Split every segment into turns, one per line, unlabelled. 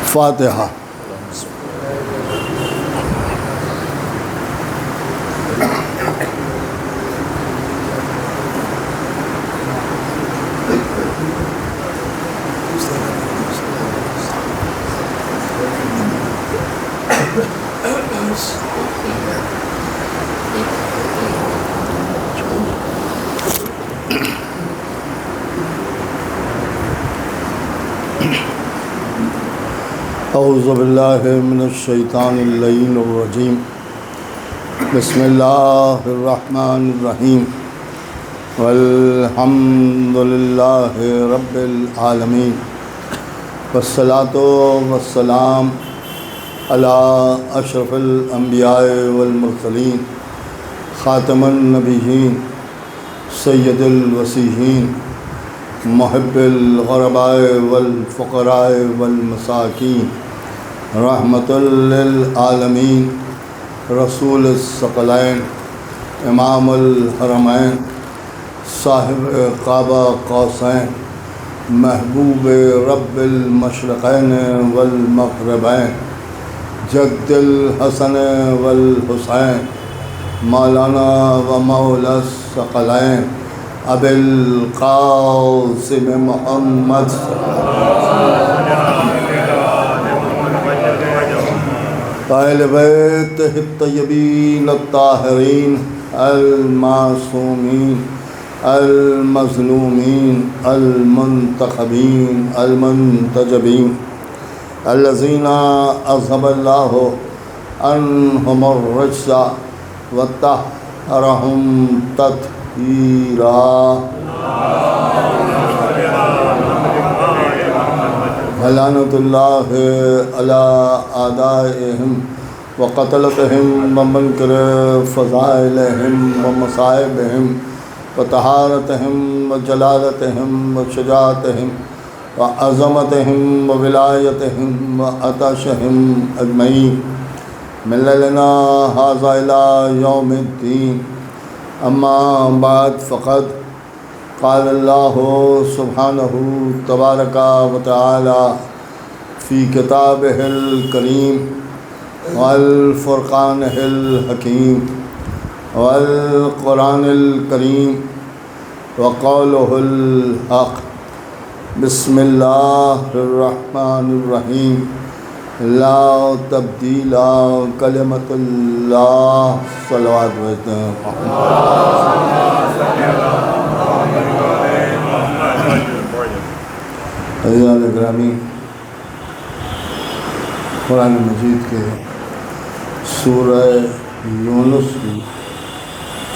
فاتحہ۔ اعوذ باللہ من الشیطان اللعین الرجیم، بسم اللہ الرحمن الرحیم، والحمد للہ رب العالمین، والصلاة والسلام علی اشرف الانبیاء والمرسلین، خاتم النبیین، سید الوصیین، محب الغرباء والفقراء والمساکین، رحمۃ للعالمین، رسول الثقلین، امام الحرمین، صاحب کعبہ قوسین، محبوب رب المشرقین والمغربین، جد الحسن والحسین، مولانا و مولا الثقلین، ابی القاسم محمد اہل بیتہ الطیبین الطاہرین المعصومین المظلومین المنتخبین المنتجبین، الذین اذھب اللہ عنہم الرجس وطہرہم تطہیرا۔ لعنۃ اللہ علی اعدائہم وقتلتہم ومنکر فضائلہم ومصائبہم وطہارتہم وجلالتہم وشجاعتہم وعظمتہم وولایتہم وعطشہم اجمعین من لیلنا ھذا الی یوم الدین۔ اما بعد فقد قال اللہ سبحانہ تبارک و تعالی فی کتابہ الکریم والفرقانہ الحکیم والقرآن الکریم وقولہ الحق، بسم اللہ الرحمن الرحیم، لا تبدیل کلمۃ اللہ، صلوات عزیزان گرامی، قرآن مجید کے سورہ یونس کی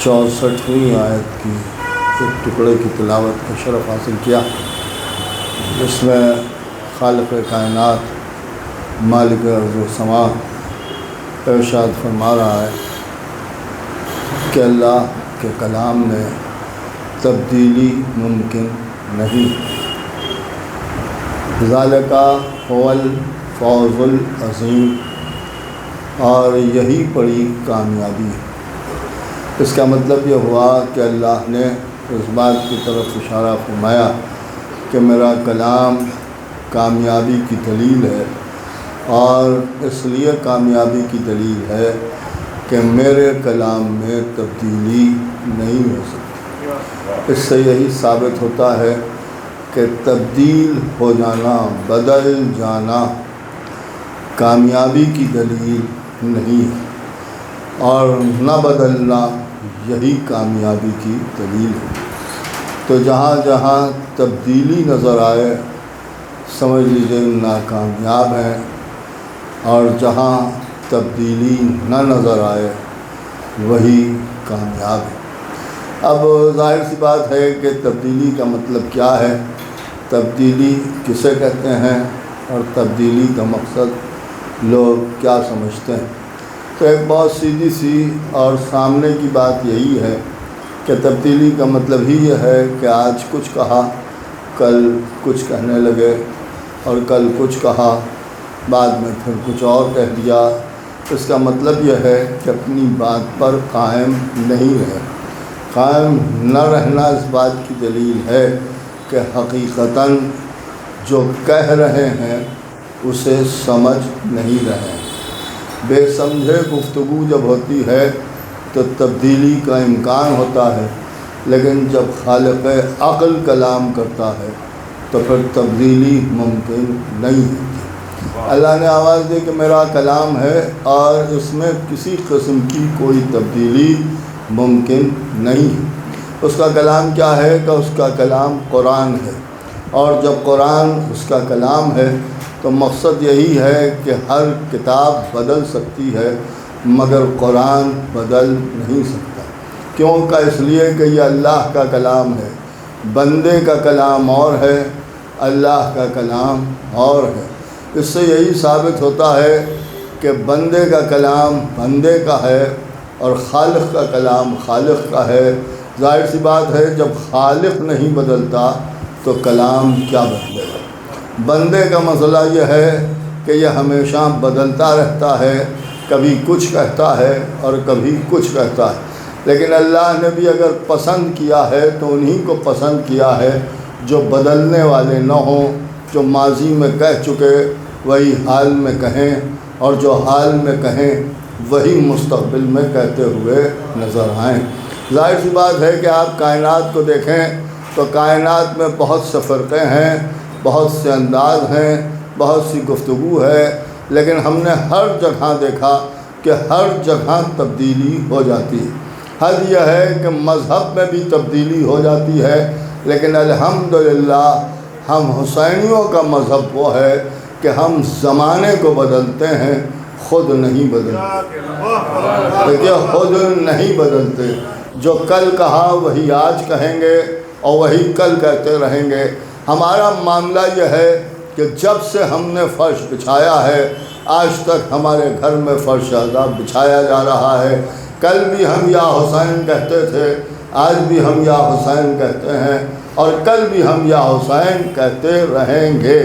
64ویں آیت کی ایک ٹکڑے کی تلاوت کا شرف حاصل کیا، جس میں خالق کائنات مالک ارض و سما ارشاد فرما رہا ہے کہ اللہ کے کلام میں تبدیلی ممکن نہیں۔ ذالک هو الفوز العظیم، اور یہی بڑی کامیابی ہے۔ اس کا مطلب یہ ہوا کہ اللہ نے اس بات کی طرف اشارہ فرمایا کہ میرا کلام کامیابی کی دلیل ہے، اور اس لیے کامیابی کی دلیل ہے کہ میرے کلام میں تبدیلی نہیں ہو سکتی۔ اس سے یہی ثابت ہوتا ہے کہ تبدیل ہو جانا، بدل جانا کامیابی کی دلیل نہیں ہے، اور نہ بدلنا یہی کامیابی کی دلیل ہے۔ تو جہاں جہاں تبدیلی نظر آئے سمجھ لیجیے ناکامیاب ہیں، اور جہاں تبدیلی نہ نظر آئے وہی کامیاب ہے۔ اب ظاہر سی بات ہے کہ تبدیلی کا مطلب کیا ہے، تبدیلی کسے کہتے ہیں، اور تبدیلی کا مقصد لوگ کیا سمجھتے ہیں۔ تو ایک بہت سیدھی سی اور سامنے کی بات یہی ہے کہ تبدیلی کا مطلب ہی یہ ہے کہ آج کچھ کہا، کل کچھ کہنے لگے، اور کل کچھ کہا، بعد میں پھر کچھ اور کہہ دیا۔ اس کا مطلب یہ ہے کہ اپنی بات پر قائم نہیں رہے، قائم نہ رہنا اس بات کی دلیل ہے کہ حقیقتاً جو کہہ رہے ہیں اسے سمجھ نہیں رہے ہیں۔ بے سمجھے گفتگو جب ہوتی ہے تو تبدیلی کا امکان ہوتا ہے، لیکن جب خالق عقل کلام کرتا ہے تو پھر تبدیلی ممکن نہیں ہوتی۔ اللہ نے آواز دی کہ میرا کلام ہے اور اس میں کسی قسم کی کوئی تبدیلی ممکن نہیں ہے۔ اس کا کلام کیا ہے کہ اس کا کلام قرآن ہے، اور جب قرآن اس کا کلام ہے تو مقصد یہی ہے کہ ہر کتاب بدل سکتی ہے مگر قرآن بدل نہیں سکتا۔ کیوں کہ اس لیے کہ یہ اللہ کا کلام ہے، بندے کا کلام اور ہے، اللہ کا کلام اور ہے۔ اس سے یہی ثابت ہوتا ہے کہ بندے کا کلام بندے کا ہے اور خالق کا کلام خالق کا ہے۔ ظاہر سی بات ہے جب خالق نہیں بدلتا تو کلام کیا بدلے گا۔ بندے کا مسئلہ یہ ہے کہ یہ ہمیشہ بدلتا رہتا ہے، کبھی کچھ کہتا ہے اور کبھی کچھ کہتا ہے، لیکن اللہ نے بھی اگر پسند کیا ہے تو انہی کو پسند کیا ہے جو بدلنے والے نہ ہوں، جو ماضی میں کہہ چکے وہی حال میں کہیں، اور جو حال میں کہیں وہی مستقبل میں کہتے ہوئے نظر آئیں۔ ظاہر سی بات ہے کہ آپ کائنات کو دیکھیں تو کائنات میں بہت سے فرقے ہیں، بہت سے انداز ہیں، بہت سی گفتگو ہے، لیکن ہم نے ہر جگہ دیکھا کہ ہر جگہ تبدیلی ہو جاتی ہے۔ حد یہ ہے کہ مذہب میں بھی تبدیلی ہو جاتی ہے، لیکن الحمدللہ ہم حسینیوں کا مذہب وہ ہے کہ ہم زمانے کو بدلتے ہیں، خود نہیں بدلتے۔ دیکھیے خود نہیں بدلتے، جو کل کہا وہی آج کہیں گے اور وہی کل کہتے رہیں گے۔ ہمارا معاملہ یہ ہے کہ جب سے ہم نے فرش بچھایا ہے آج تک ہمارے گھر میں فرش عذاب بچھایا جا رہا ہے۔ کل بھی ہم یا حسین کہتے تھے، آج بھی ہم یا حسین کہتے ہیں، اور کل بھی ہم یا حسین کہتے رہیں گے،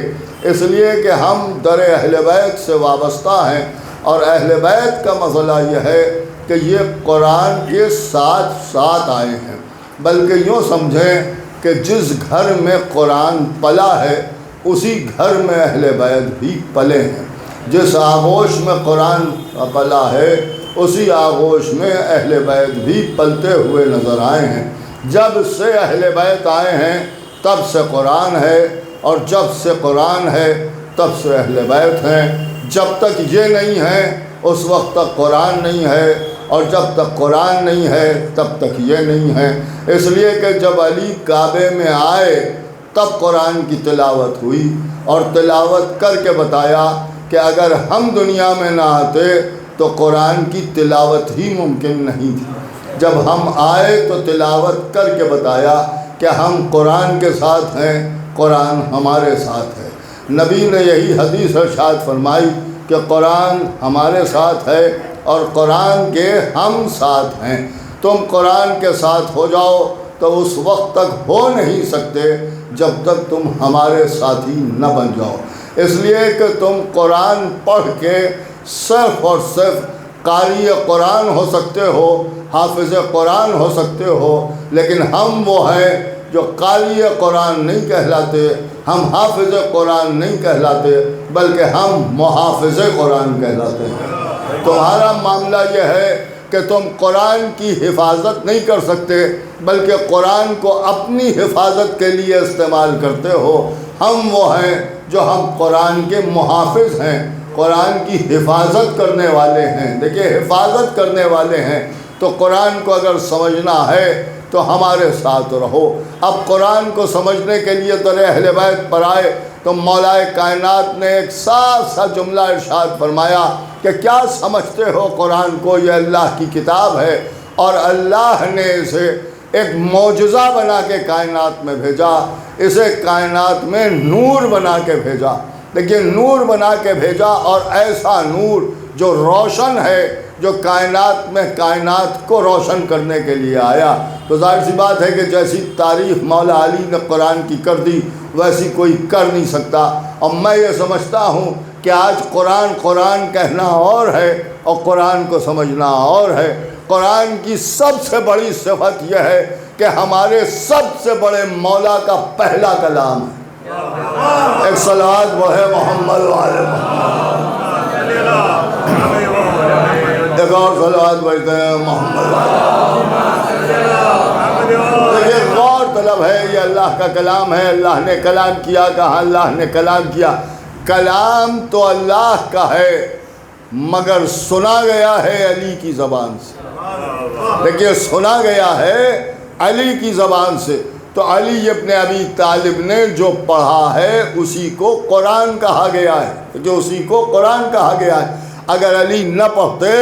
اس لیے کہ ہم در اہل بیت سے وابستہ ہیں، اور اہل بیت کا مسئلہ یہ ہے کہ یہ قرآن کے ساتھ ساتھ آئے ہیں۔ بلکہ یوں سمجھیں کہ جس گھر میں قرآن پلا ہے اسی گھر میں اہل بیت بھی پلے ہیں، جس آغوش میں قرآن پلا ہے اسی آغوش میں اہل بیت بھی پلتے ہوئے نظر آئے ہیں۔ جب سے اہل بیت آئے ہیں تب سے قرآن ہے، اور جب سے قرآن ہے تب سے اہل بیت ہیں۔ جب تک یہ نہیں ہے اس وقت تک قرآن نہیں ہے، اور جب تک قرآن نہیں ہے تب تک یہ نہیں ہے۔ اس لیے کہ جب علی کعبے میں آئے تب قرآن کی تلاوت ہوئی، اور تلاوت کر کے بتایا کہ اگر ہم دنیا میں نہ آتے تو قرآن کی تلاوت ہی ممکن نہیں تھی۔ جب ہم آئے تو تلاوت کر کے بتایا کہ ہم قرآن کے ساتھ ہیں، قرآن ہمارے ساتھ ہے۔ نبی نے یہی حدیث ارشاد فرمائی کہ قرآن ہمارے ساتھ ہے اور قرآن کے ہم ساتھ ہیں۔ تم قرآن کے ساتھ ہو جاؤ تو اس وقت تک ہو نہیں سکتے جب تک تم ہمارے ساتھی نہ بن جاؤ۔ اس لیے کہ تم قرآن پڑھ کے صرف اور صرف قاری قرآن ہو سکتے ہو، حافظ قرآن ہو سکتے ہو، لیکن ہم وہ ہیں جو قاری قرآن نہیں کہلاتے، ہم حافظ قرآن نہیں کہلاتے، بلکہ ہم محافظ قرآن کہلاتے ہیں۔ تمہارا معاملہ یہ ہے کہ تم قرآن کی حفاظت نہیں کر سکتے، بلکہ قرآن کو اپنی حفاظت کے لیے استعمال کرتے ہو۔ ہم وہ ہیں جو ہم قرآن کے محافظ ہیں، قرآن کی حفاظت کرنے والے ہیں۔ دیکھیے حفاظت کرنے والے ہیں تو قرآن کو اگر سمجھنا ہے تو ہمارے ساتھ رہو۔ اب قرآن کو سمجھنے کے لیے در اہل بیت پر آئے تو مولا کائنات نے ایک صاف سا جملہ ارشاد فرمایا کہ کیا سمجھتے ہو قرآن کو، یہ اللہ کی کتاب ہے، اور اللہ نے اسے ایک معجزہ بنا کے کائنات میں بھیجا، اسے کائنات میں نور بنا کے بھیجا۔ دیکھیے نور بنا کے بھیجا، اور ایسا نور جو روشن ہے، جو کائنات میں کائنات کو روشن کرنے کے لیے آیا۔ تو ظاہر سی بات ہے کہ جیسی تعریف مولا علی نے قرآن کی کر دی ویسی کوئی کر نہیں سکتا۔ اور میں یہ سمجھتا ہوں کہ آج قرآن کہنا اور ہے اور قرآن کو سمجھنا اور ہے۔ قرآن کی سب سے بڑی صفت یہ ہے کہ ہمارے سب سے بڑے مولا کا پہلا کلام ہے۔ ایک صلوات بڑھے محمد والے محمد، ایک اور صلوات بڑھتے ہیں محمد والے۔ یہ غور طلب ہے، یہ اللہ کا کلام ہے۔ اللہ نے کلام کیا، کہاں اللہ نے کلام کیا؟ کلام تو اللہ کا ہے مگر سنا گیا ہے علی کی زبان سے۔ دیکھیے سنا گیا ہے علی کی زبان سے، تو علی ابن ابی طالب نے جو پڑھا ہے اسی کو قرآن کہا گیا ہے، جو اسی کو قرآن کہا گیا ہے۔ اگر علی نہ پڑھتے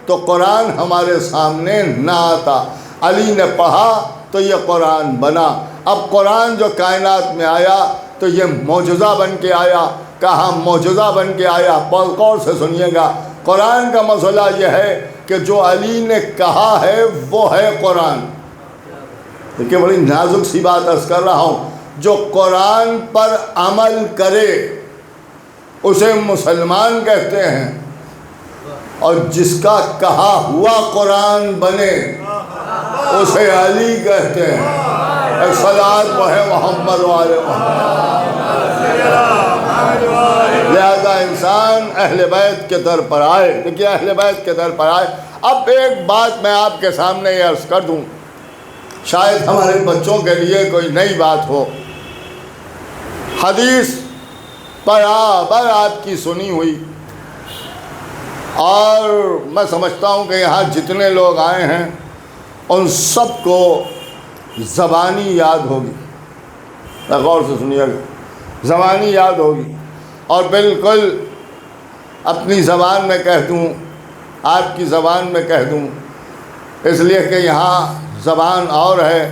تو قرآن ہمارے سامنے نہ آتا۔ علی نے پڑھا تو یہ قرآن بنا۔ اب قرآن جو کائنات میں آیا تو یہ معجزہ بن کے آیا۔ کہاں معجزہ بن کے آیا؟ غور سے سنیے گا۔ قرآن کا مسئلہ یہ ہے کہ جو علی نے کہا ہے وہ ہے قرآن۔ دیکھیے بڑی نازک سی بات عرض کر رہا ہوں، جو قرآن پر عمل کرے اسے مسلمان کہتے ہیں، اور جس کا کہا ہوا قرآن بنے اسے علی کہتے ہیں۔ صلوات پڑھے محمد والے محمد۔ لہذا انسان اہل بیت کے در پر آئے۔ دیکھیے اہل بیت کے در پر آئے۔ اب ایک بات میں آپ کے سامنے یہ عرض کر دوں، شاید ہمارے بچوں کے لیے کوئی نئی بات ہو۔ حدیث برابر آپ کی سنی ہوئی، اور میں سمجھتا ہوں کہ یہاں جتنے لوگ آئے ہیں ان سب کو زبانی یاد ہوگی۔ غور سے سنیے گا، زبانی یاد ہوگی، اور بالکل اپنی زبان میں کہہ دوں، آپ کی زبان میں کہہ دوں، اس لیے کہ یہاں زبان اور ہے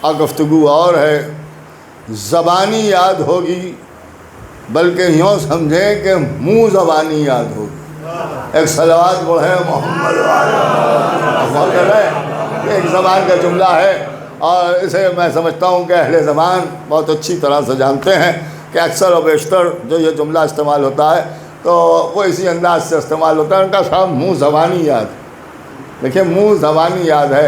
اور گفتگو اور ہے۔ زبانی یاد ہوگی، بلکہ یوں سمجھیں کہ منہ زبانی یاد ہوگی۔ ایک صلوات بڑھے محمد والے۔ ایک زبان کا جملہ ہے، اور اسے میں سمجھتا ہوں کہ اہل زبان بہت اچھی طرح سے جانتے ہیں کہ اکثر و بیشتر جو یہ جملہ استعمال ہوتا ہے تو وہ اسی انداز سے استعمال ہوتا ہے۔ ان کا صاحب منہ زبانی یاد۔ دیکھیں منہ زبانی یاد ہے۔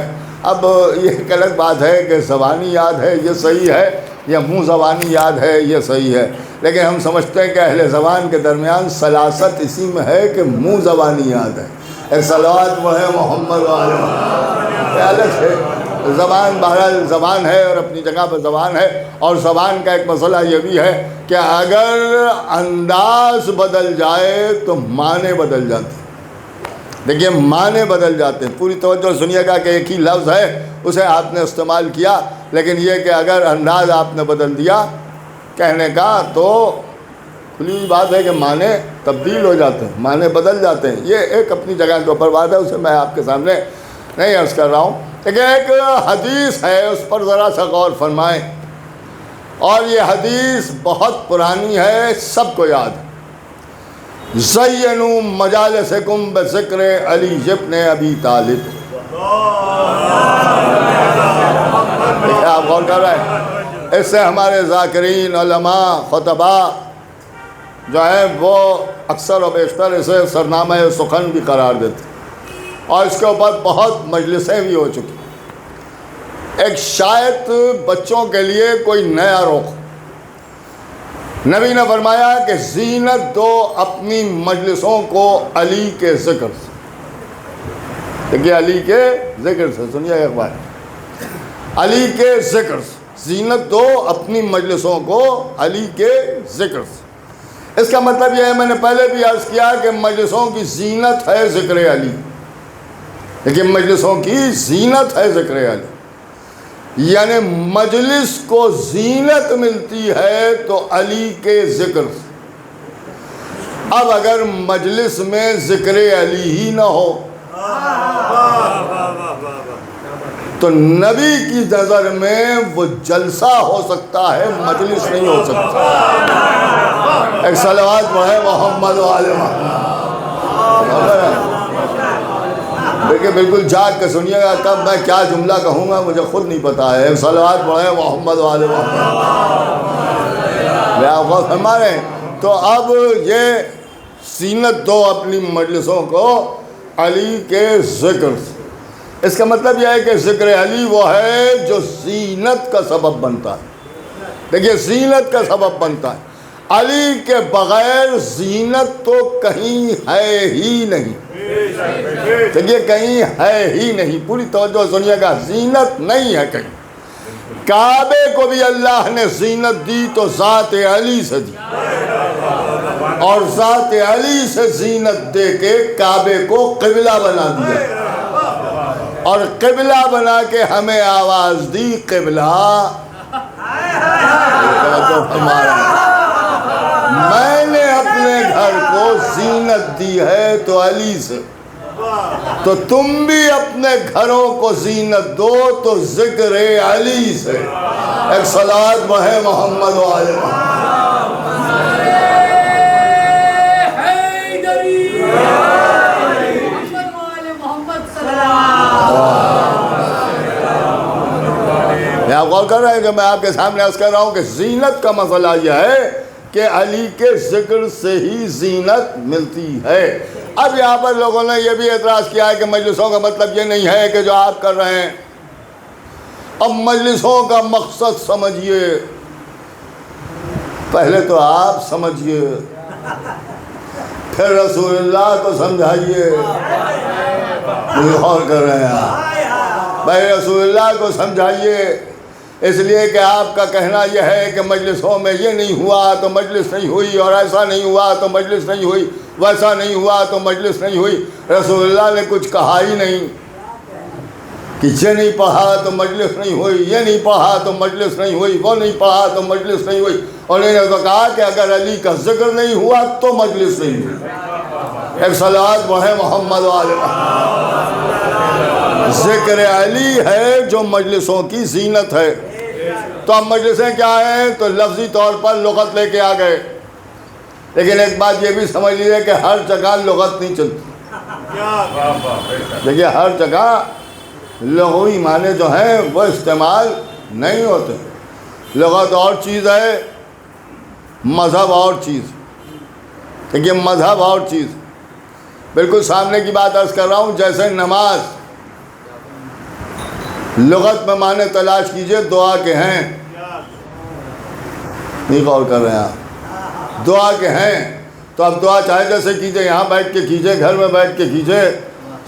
اب یہ ایک الگ بات ہے کہ زبانی یاد ہے یہ صحیح ہے، یا منہ زبانی یاد ہے یہ صحیح ہے، لیکن ہم سمجھتے ہیں کہ اہل زبان کے درمیان سلاست اسی میں ہے کہ منہ زبانی یاد ہے۔ ایک صلوات پڑھے محمد والے۔ الگ ہے زبان، بہرحال زبان ہے اور اپنی جگہ پر زبان ہے، اور زبان کا ایک مسئلہ یہ بھی ہے کہ اگر انداز بدل جائے تو معنی بدل جاتے ہیں۔ دیکھیے معنی بدل جاتے ہیں۔ پوری توجہ سنیے گا کہ ایک ہی لفظ ہے، اسے آپ نے استعمال کیا، لیکن یہ کہ اگر انداز آپ نے بدل دیا کہنے کا تو کھلی بات ہے کہ معنی تبدیل ہو جاتے ہیں، معنی بدل جاتے ہیں۔ یہ ایک اپنی جگہ کے اوپر بات ہے، اسے میں آپ کے سامنے نہیں عرض کر رہا ہوں، لیکن ایک حدیث ہے اس پر ذرا سا غور فرمائیں، اور یہ حدیث بہت پرانی ہے، سب کو یاد ہے۔ زینوا مجالسکم بذکر علی ابن ابی طالب۔ آپ غور کر رہے ہیں؟ اس سے ہمارے ذاکرین، علماء، خطباء جو ہیں وہ اکثر و بیشتر اسے سرنامہ سخن بھی قرار دیتے، اور اس کے اوپر بہت مجلسیں بھی ہو چکی۔ ایک شاید بچوں کے لیے کوئی نیا رخ، نبی نے فرمایا کہ زینت دو اپنی مجلسوں کو علی کے ذکر سے۔ دیکھیے علی کے ذکر سے، سنیے ایک بار، علی کے ذکر سے زینت دو اپنی مجلسوں کو علی کے ذکر سے۔ اس کا مطلب یہ ہے، میں نے پہلے بھی عرض کیا کہ مجلسوں کی زینت ہے ذکر علی، لیکن مجلسوں کی زینت ہے ذکر علی، یعنی مجلس کو زینت ملتی ہے تو علی کے ذکر سے۔ اب اگر مجلس میں ذکر علی ہی نہ ہو تو نبی کی نظر میں وہ جلسہ ہو سکتا ہے، مجلس نہیں ہو سکتا۔ ایک صلوات پڑھے محمد والے محمد۔ دیکھیں بالکل جاگ کے سنیے گا، کب میں کیا جملہ کہوں گا مجھے خود نہیں پتا ہے۔ ایک صلوات پڑھے محمد والے محمد۔ غور فرما رہے ہیں؟ تو اب یہ زینت دو اپنی مجلسوں کو علی کے ذکر سے۔ اس کا مطلب یہ ہے کہ ذکر علی وہ ہے جو زینت کا سبب بنتا ہے. دیکھیے زینت کا سبب بنتا ہے. علی کے بغیر زینت تو کہیں ہے ہی نہیں. دیکھیے کہیں ہے ہی نہیں. پوری توجہ سنیے گا, زینت نہیں ہے کہیں. کعبے کو بھی اللہ نے زینت دی تو ذات علی سے دی, اور ذات علی سے زینت دے کے کعبے کو قبلہ بنا دیا, اور قبلہ بنا کے ہمیں آواز دی قبلہ. میں نے اپنے گھر کو زینت دی ہے تو علی سے, تو تم بھی اپنے گھروں کو زینت دو تو ذکر علی سے. ایک صلوات بڑھے محمد و آل آپ غور کر رہے ہیں کہ میں آپ کے سامنے عرض کر رہا ہوں کہ زینت کا مسئلہ یہ ہے کہ علی کے ذکر سے ہی زینت ملتی ہے. اب یہاں پر لوگوں نے یہ بھی اعتراض کیا ہے کہ مجلسوں کا مطلب یہ نہیں ہے کہ جو آپ کر رہے ہیں. اب مجلسوں کا مقصد سمجھیے, پہلے تو آپ سمجھیے, پھر رسول اللہ کو سمجھائیے. مجھے غور کر رہے ہیں آپ, بھائی رسول اللہ کو سمجھائیے. اس لیے کہ آپ کا کہنا یہ ہے کہ مجلسوں میں یہ نہیں ہوا تو مجلس نہیں ہوئی, اور ایسا نہیں ہوا تو مجلس نہیں ہوئی, ویسا نہیں ہوا تو مجلس نہیں ہوئی. رسول اللہ نے کچھ کہا ہی نہیں کہ یہ نہیں پڑھا تو مجلس نہیں ہوئی, یہ نہیں پڑھا تو مجلس نہیں ہوئی, وہ نہیں پڑھا تو مجلس نہیں ہوئی. اور انہوں نے تو کہا کہ اگر علی کا ذکر نہیں ہوا تو مجلس نہیں ہوئی. ایک صلوات بڑھے محمد والے. ذکر علی ہے جو مجلسوں کی زینت ہے. تو اب مجلسیں کیا ہیں, تو لفظی طور پر لغت لے کے آ گئے, لیکن ایک بات یہ بھی سمجھ لیجیے کہ ہر جگہ لغت نہیں چلتی. دیکھیے ہر جگہ لغوی معنی جو ہیں وہ استعمال نہیں ہوتے. لغت اور چیز ہے, مذہب اور چیز. دیکھیے مذہب اور چیز, بالکل سامنے کی بات عرض کر رہا ہوں. جیسے نماز, لغت میں معنی تلاش کیجئے دعا کے ہیں, نہیں غور کر رہے ہیں آپ, دعا کے ہیں. تو اب دعا چاہے جیسے کیجئے, یہاں بیٹھ کے کیجئے, گھر میں بیٹھ کے کیجئے,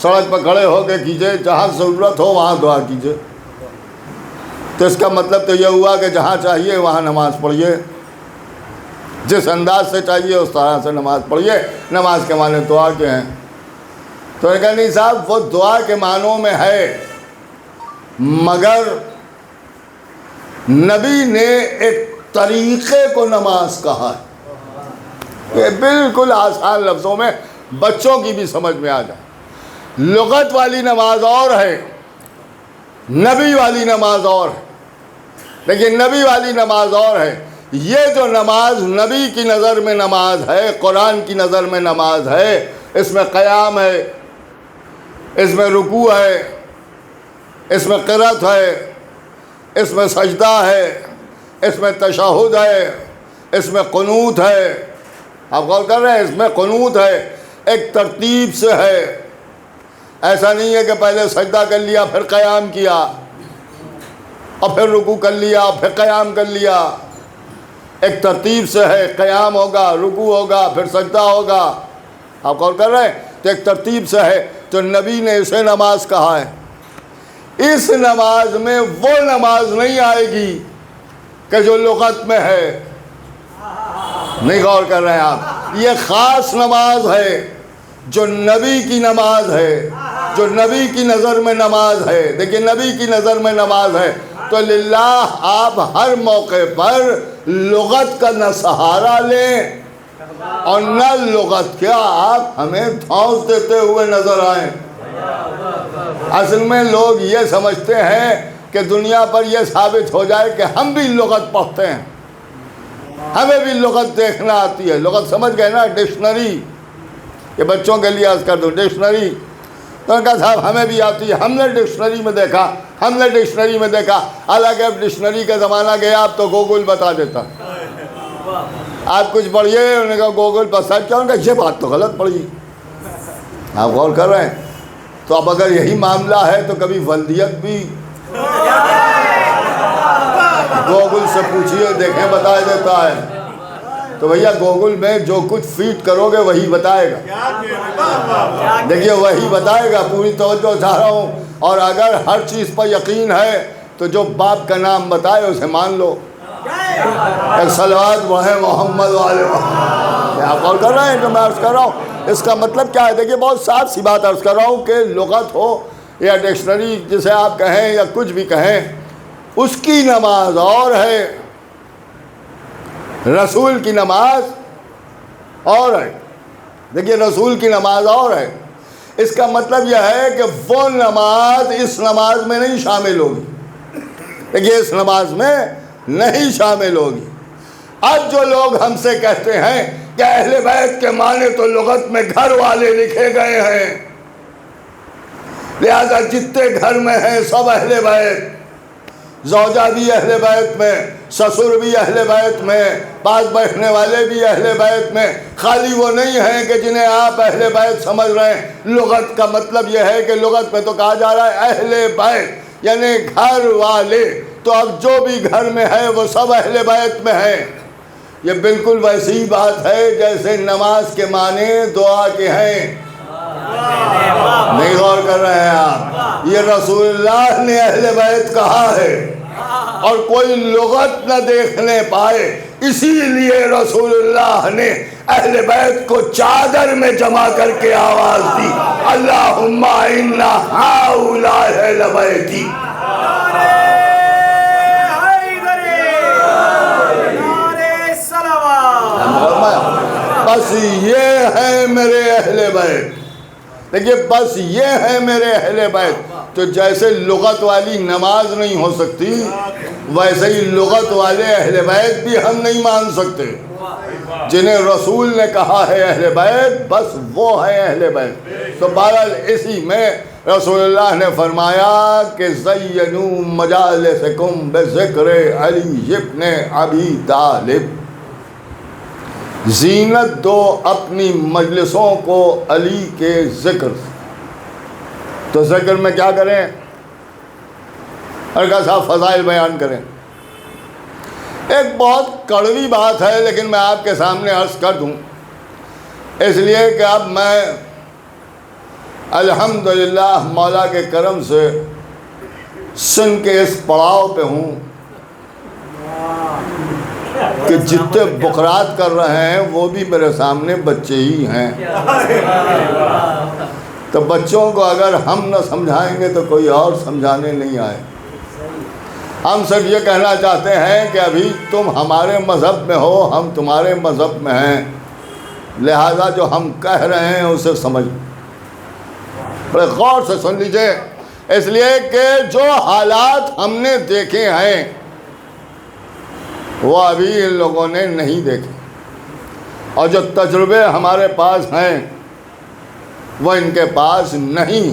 سڑک پر کھڑے ہو کے کیجئے, جہاں ضرورت ہو وہاں دعا کیجئے. تو اس کا مطلب تو یہ ہوا کہ جہاں چاہیے وہاں نماز پڑھیے, جس انداز سے چاہیے اس طرح سے نماز پڑھیے. نماز کے معنی دعا کے ہیں. تو نے کہا نہیں صاحب وہ دعا کے معنوں میں ہے, مگر نبی نے ایک طریقے کو نماز کہا ہے. یہ بالکل آسان لفظوں میں بچوں کی بھی سمجھ میں آ جائے. لغت والی نماز اور ہے, نبی والی نماز اور ہے. لیکن نبی والی نماز اور ہے. یہ جو نماز نبی کی نظر میں نماز ہے, قرآن کی نظر میں نماز ہے, اس میں قیام ہے, اس میں رکوع ہے, اس میں قرأت ہے, اس میں سجدہ ہے, اس میں تشہد ہے, اس میں قنوت ہے. آپ غور کر رہے ہیں, اس میں قنوت ہے, ایک ترتیب سے ہے. ایسا نہیں ہے کہ پہلے سجدہ کر لیا پھر قیام کیا, اور پھر رکوع کر لیا پھر قیام کر لیا. ایک ترتیب سے ہے, قیام ہوگا, رکوع ہوگا, پھر سجدہ ہوگا. آپ غور کر رہے ہیں, تو ایک ترتیب سے ہے. تو نبی نے اسے نماز کہا ہے. اس نماز میں وہ نماز نہیں آئے گی کہ جو لغت میں ہے. نہیں غور کر رہے ہیں آپ, یہ خاص نماز ہے جو نبی کی نماز ہے, جو نبی کی نظر میں نماز ہے. دیکھیے نبی کی نظر میں نماز ہے, تو للہ آپ ہر موقع پر لغت کا نہ سہارا لیں اور نہ لغت کیا آپ ہمیں دھونس دیتے ہوئے نظر آئیں. اصل میں لوگ یہ سمجھتے ہیں کہ دنیا پر یہ ثابت ہو جائے کہ ہم بھی لغت پڑھتے ہیں, ہمیں بھی لغت دیکھنا آتی ہے. لغت سمجھ گئے نا, ڈکشنری. یہ بچوں کے لیے عرض کر دوں, ڈکشنری. تو انہوں نے کہا صاحب ہمیں بھی آتی ہے, ہم نے ڈکشنری میں دیکھا, ہم نے ڈکشنری میں دیکھا. حالانکہ اب ڈکشنری کا زمانہ گیا, اب تو گوگل بتا دیتا. آپ کچھ پڑھیے, انہوں نے کہا گوگل پر سرچ کیا, انہوں نے کہا یہ بات تو غلط پڑھی. آپ غور کر رہے ہیں, تو اب اگر یہی معاملہ ہے تو کبھی ولدیت بھی گوگل سے پوچھیے دیکھیں بتا دیتا ہے. تو بھیا گوگل میں جو کچھ فیڈ کرو گے وہی بتائے گا. دیکھیے وہی بتائے گا. پوری توجہ چاہ رہا ہوں. اور اگر ہر چیز پر یقین ہے تو جو باپ کا نام بتائے اسے مان لو. ایک صلوات وہ ہے محمد والے محمد. کیا غور کر رہے ہیں جو میں عرض کر رہا ہوں؟ اس کا مطلب کیا ہے؟ دیکھیے بہت صاف سی بات عرض کر رہا ہوں کہ لغت ہو یا ڈکشنری جسے آپ کہیں یا کچھ بھی کہیں، اس کی نماز اور ہے، رسول کی نماز اور ہے. دیکھیے رسول کی نماز اور ہے. اس کا مطلب یہ ہے کہ وہ نماز اس نماز میں نہیں شامل ہوگی. دیکھیے اس نماز میں نہیں شامل ہوگی. اب جو لوگ ہم سے کہتے ہیں کہ اہل بیت کے معنی تو لغت میں گھر والے لکھے گئے ہیں، لہذا جتنے گھر میں ہیں سب اہل بیت، زوجہ بھی اہل بیت میں، سسر بھی اہل بیت میں، پاس بیٹھنے والے بھی اہل بیت میں. خالی وہ نہیں ہیں کہ جنہیں آپ اہل بیت سمجھ رہے ہیں. لغت کا مطلب یہ ہے کہ لغت میں تو کہا جا رہا ہے اہل بیت یعنی گھر والے. تو اب جو بھی گھر میں ہے وہ سب اہل بیت میں ہیں. یہ بالکل ویسی بات ہے جیسے نماز کے معنی دعا کے ہیں. نہیں غور کر رہے ہیں آپ؟ یہ رسول اللہ نے اہل بیت کہا ہے اور کوئی لغت نہ دیکھنے پائے، اسی لیے رسول اللہ نے اہل بیت کو چادر میں جمع کر کے آواز دی، اللہم انا ہؤلاء اہل بیتی. بس یہ ہے میرے اہل بیت. دیکھیے بس یہ ہے میرے اہل بیت. تو جیسے لغت والی نماز نہیں ہو سکتی ویسے ہی لغت والے اہل بیت بھی ہم نہیں مان سکتے. جنہیں رسول نے کہا ہے اہل بیت بس وہ ہے اہل بیت. تو بہرحال اسی میں رسول اللہ نے فرمایا کہ زینوا مجالسکم بذکر علی ابن ابی طالب. زینت دو اپنی مجلسوں کو علی کے ذکر. تو ذکر میں کیا کریں؟ ارکا صاحب فضائل بیان کریں. ایک بہت کڑوی بات ہے لیکن میں آپ کے سامنے عرض کر دوں، اس لیے کہ اب میں الحمدللہ مولا کے کرم سے سن کے اس پڑاؤ پہ ہوں کہ جتنے بکرات کر رہے ہیں وہ بھی میرے سامنے بچے ہی ہیں. تو بچوں کو اگر ہم نہ سمجھائیں گے تو کوئی اور سمجھانے نہیں آئے. ہم صرف یہ کہنا چاہتے ہیں کہ ابھی تم ہمارے مذہب میں ہو، ہم تمہارے مذہب میں ہیں، لہذا جو ہم کہہ رہے ہیں اسے سمجھ بڑے غور سے سن لیجئے. اس لیے کہ جو حالات ہم نے دیکھے ہیں وہ ابھی ان لوگوں نے نہیں دیکھے، اور جو تجربے ہمارے پاس ہیں وہ ان کے پاس نہیں.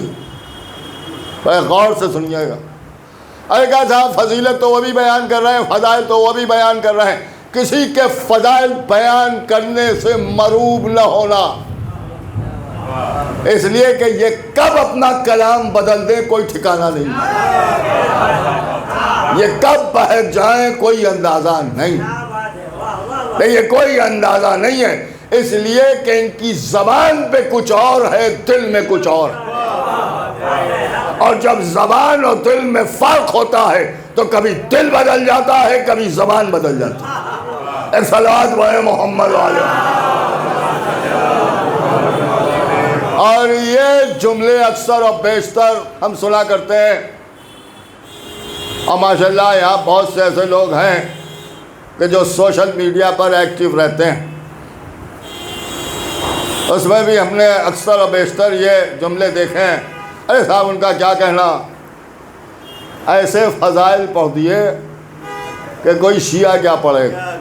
بڑے غور سے سنیے گا. ارے کہا صاحب فضیلت تو وہ بھی بیان کر رہے ہیں، فضائل تو وہ بھی بیان کر رہے ہیں. کسی کے فضائل بیان کرنے سے مروب نہ ہونا، اس لیے کہ یہ کب اپنا کلام بدل دیں کوئی ٹھکانہ نہیں، یہ کب بہک جائیں کوئی اندازہ نہیں. یہ کوئی اندازہ نہیں ہے، اس لیے کہ ان کی زبان پہ کچھ اور ہے، دل میں کچھ اور. اور جب زبان اور دل میں فرق ہوتا ہے تو کبھی دل بدل جاتا ہے، کبھی زبان بدل جاتی ہے. ایک صلوات وہ محمد والے. اور یہ جملے اکثر اور بیشتر ہم سنا کرتے ہیں، اور ماشاءاللہ یہاں بہت سے ایسے لوگ ہیں کہ جو سوشل میڈیا پر ایکٹیو رہتے ہیں. اس میں بھی ہم نے اکثر اور بیشتر یہ جملے دیکھے ہیں. ارے صاحب ان کا کیا کہنا، ایسے فضائل پڑھ دیے کہ کوئی شیعہ کیا پڑھے گا.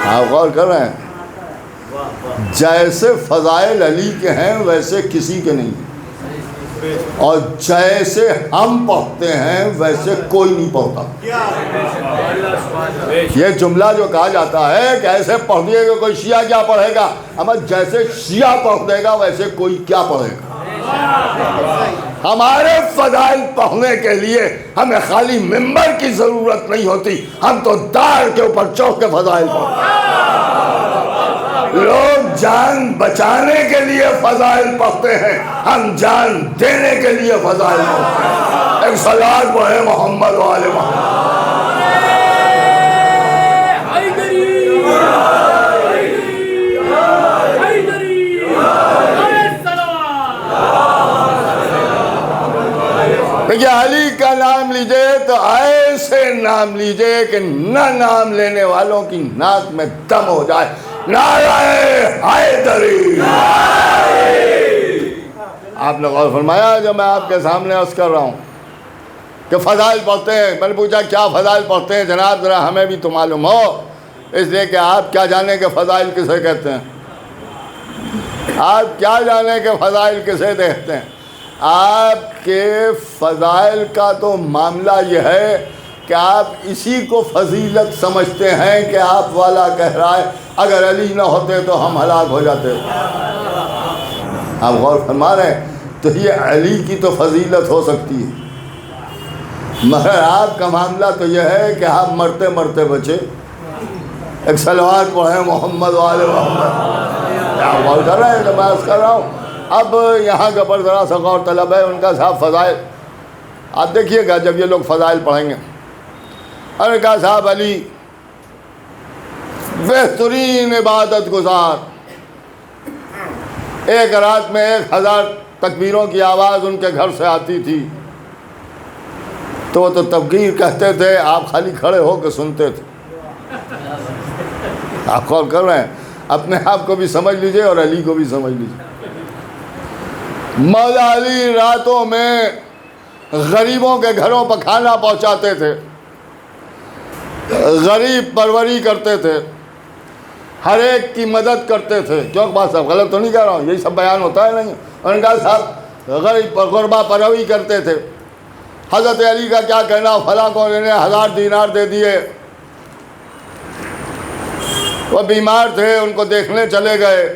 آپ غور کر رہے ہیں؟ جیسے فضائل علی کے ہیں ویسے کسی کے نہیں، اور جیسے ہم پڑھتے ہیں ویسے کوئی نہیں پڑھتا. یہ جملہ جو کہا جاتا ہے کہ ایسے پڑھ دیے گا کوئی شیعہ کیا پڑھے گا، اما جیسے شیعہ پڑھ دے گا ویسے کوئی کیا پڑھے گا. ہمارے فضائل پڑھنے کے لیے ہمیں خالی ممبر کی ضرورت نہیں ہوتی، ہم تو دار کے اوپر چوک کے فضائل پڑھتے ہیں۔ لوگ جان بچانے کے لیے فضائل پڑھتے ہیں، ہم جان دینے کے لیے فضائل پڑھتے ہیں۔ ایک صلوات پڑھے محمد و آل محمد۔ دیکھیے علی کا نام لیجئے تو ایسے نام لیجئے کہ نہ نام لینے والوں کی ناک میں دم ہو جائے۔ نعرہ حیدری۔ آپ نے غور فرمایا جو میں آپ کے سامنے عرض کر رہا ہوں کہ فضائل پڑھتے ہیں؟ میں نے پوچھا کیا فضائل پڑھتے ہیں جناب، ذرا ہمیں بھی تو معلوم ہو، اس لیے کہ آپ کیا جانے کہ فضائل کسے کہتے ہیں؟ آپ کیا جانے کہ فضائل کسے دیکھتے ہیں؟ آپ کے فضائل کا تو معاملہ یہ ہے کہ آپ اسی کو فضیلت سمجھتے ہیں کہ آپ والا کہہ رہا ہے اگر علی نہ ہوتے تو ہم ہلاک ہو جاتے۔ آپ غور فرما رہے ہیں؟ تو یہ علی کی تو فضیلت ہو سکتی ہے، مگر آپ کا معاملہ تو یہ ہے کہ آپ مرتے مرتے بچے۔ ایک صلوات پڑھیں محمد و آل محمد۔ آپ غور کر رہے ہیں کہ میں عرض کر رہا ہوں؟ اب یہاں کے پر ذرا سا غور طلب ہے، ان کا صاحب فضائل آپ دیکھیے گا جب یہ لوگ فضائل پڑھیں گے۔ اور کہا صاحب علی بہترین عبادت گزار، ایک رات میں 1000 تکبیروں کی آواز ان کے گھر سے آتی تھی، تو وہ تو تکبیر کہتے تھے، آپ خالی کھڑے ہو کے سنتے تھے۔ آپ غور کر رہے ہیں؟ اپنے آپ کو بھی سمجھ لیجئے اور علی کو بھی سمجھ لیجئے۔ مولا علی راتوں میں غریبوں کے گھروں پر کھانا پہنچاتے تھے، غریب پروری کرتے تھے، ہر ایک کی مدد کرتے تھے۔ کیوں بات صاحب غلط تو نہیں کہہ رہا ہوں؟ یہی سب بیان ہوتا ہے نہیں؟ ان کا صاحب غریب غربا پروری کرتے تھے۔ حضرت علی کا کیا کہنا، فلاں کو انہیں 1000 دینار دے دیے، وہ بیمار تھے ان کو دیکھنے چلے گئے،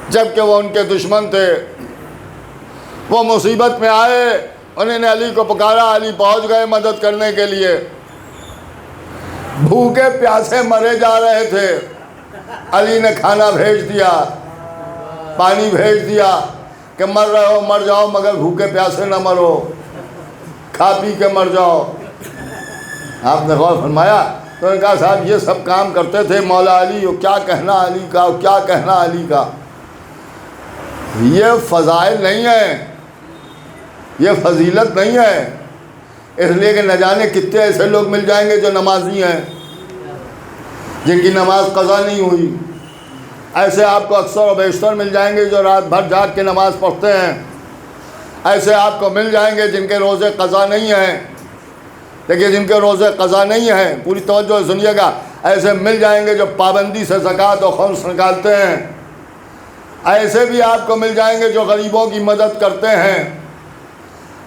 جبکہ وہ ان کے دشمن تھے۔ وہ مصیبت میں آئے، انہوں نے علی کو پکارا، علی پہنچ گئے مدد کرنے کے لیے۔ بھوکے پیاسے مرے جا رہے تھے، علی نے کھانا بھیج دیا، پانی بھیج دیا کہ مر رہے ہو مر جاؤ مگر بھوکے پیاسے نہ مرو، کھا پی کے مر جاؤ۔ آپ نے غور فرمایا؟ تو انہوں نے کہا صاحب یہ سب کام کرتے تھے مولا علی، کیا کہنا علی کا، کیا کہنا علی کا۔ یہ فضائل نہیں ہے، یہ فضیلت نہیں ہے، اس لیے کہ نہ جانے کتنے ایسے لوگ مل جائیں گے جو نمازی ہیں، جن کی نماز قضا نہیں ہوئی۔ ایسے آپ کو اکثر و بیشتر مل جائیں گے جو رات بھر جاگ کے نماز پڑھتے ہیں۔ ایسے آپ کو مل جائیں گے جن کے روزے قضا نہیں ہیں۔ دیکھیے جن کے روزے قضا نہیں ہیں، پوری توجہ سنیے گا، ایسے مل جائیں گے جو پابندی سے زکوٰۃ و خمس نکالتے ہیں۔ ایسے بھی آپ کو مل جائیں گے جو غریبوں کی مدد کرتے ہیں۔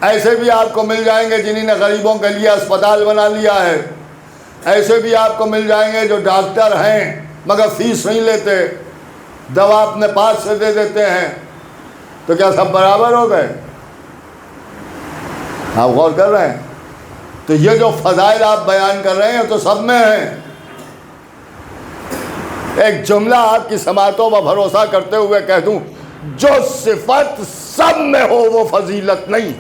ایسے بھی آپ کو مل جائیں گے جنہوں نے غریبوں کے لیے اسپتال بنا لیا ہے۔ ایسے بھی آپ کو مل جائیں گے جو ڈاکٹر ہیں مگر فیس نہیں لیتے، دوا اپنے پاس سے دے دیتے ہیں۔ تو کیا سب برابر ہو گئے؟ آپ غور کر رہے ہیں؟ تو یہ جو فضائل آپ بیان کر رہے ہیں تو سب میں ہیں۔ ایک جملہ آپ کی سماعتوں پر بھروسہ کرتے ہوئے کہہ دوں، جو صفت سب میں ہو وہ فضیلت نہیں،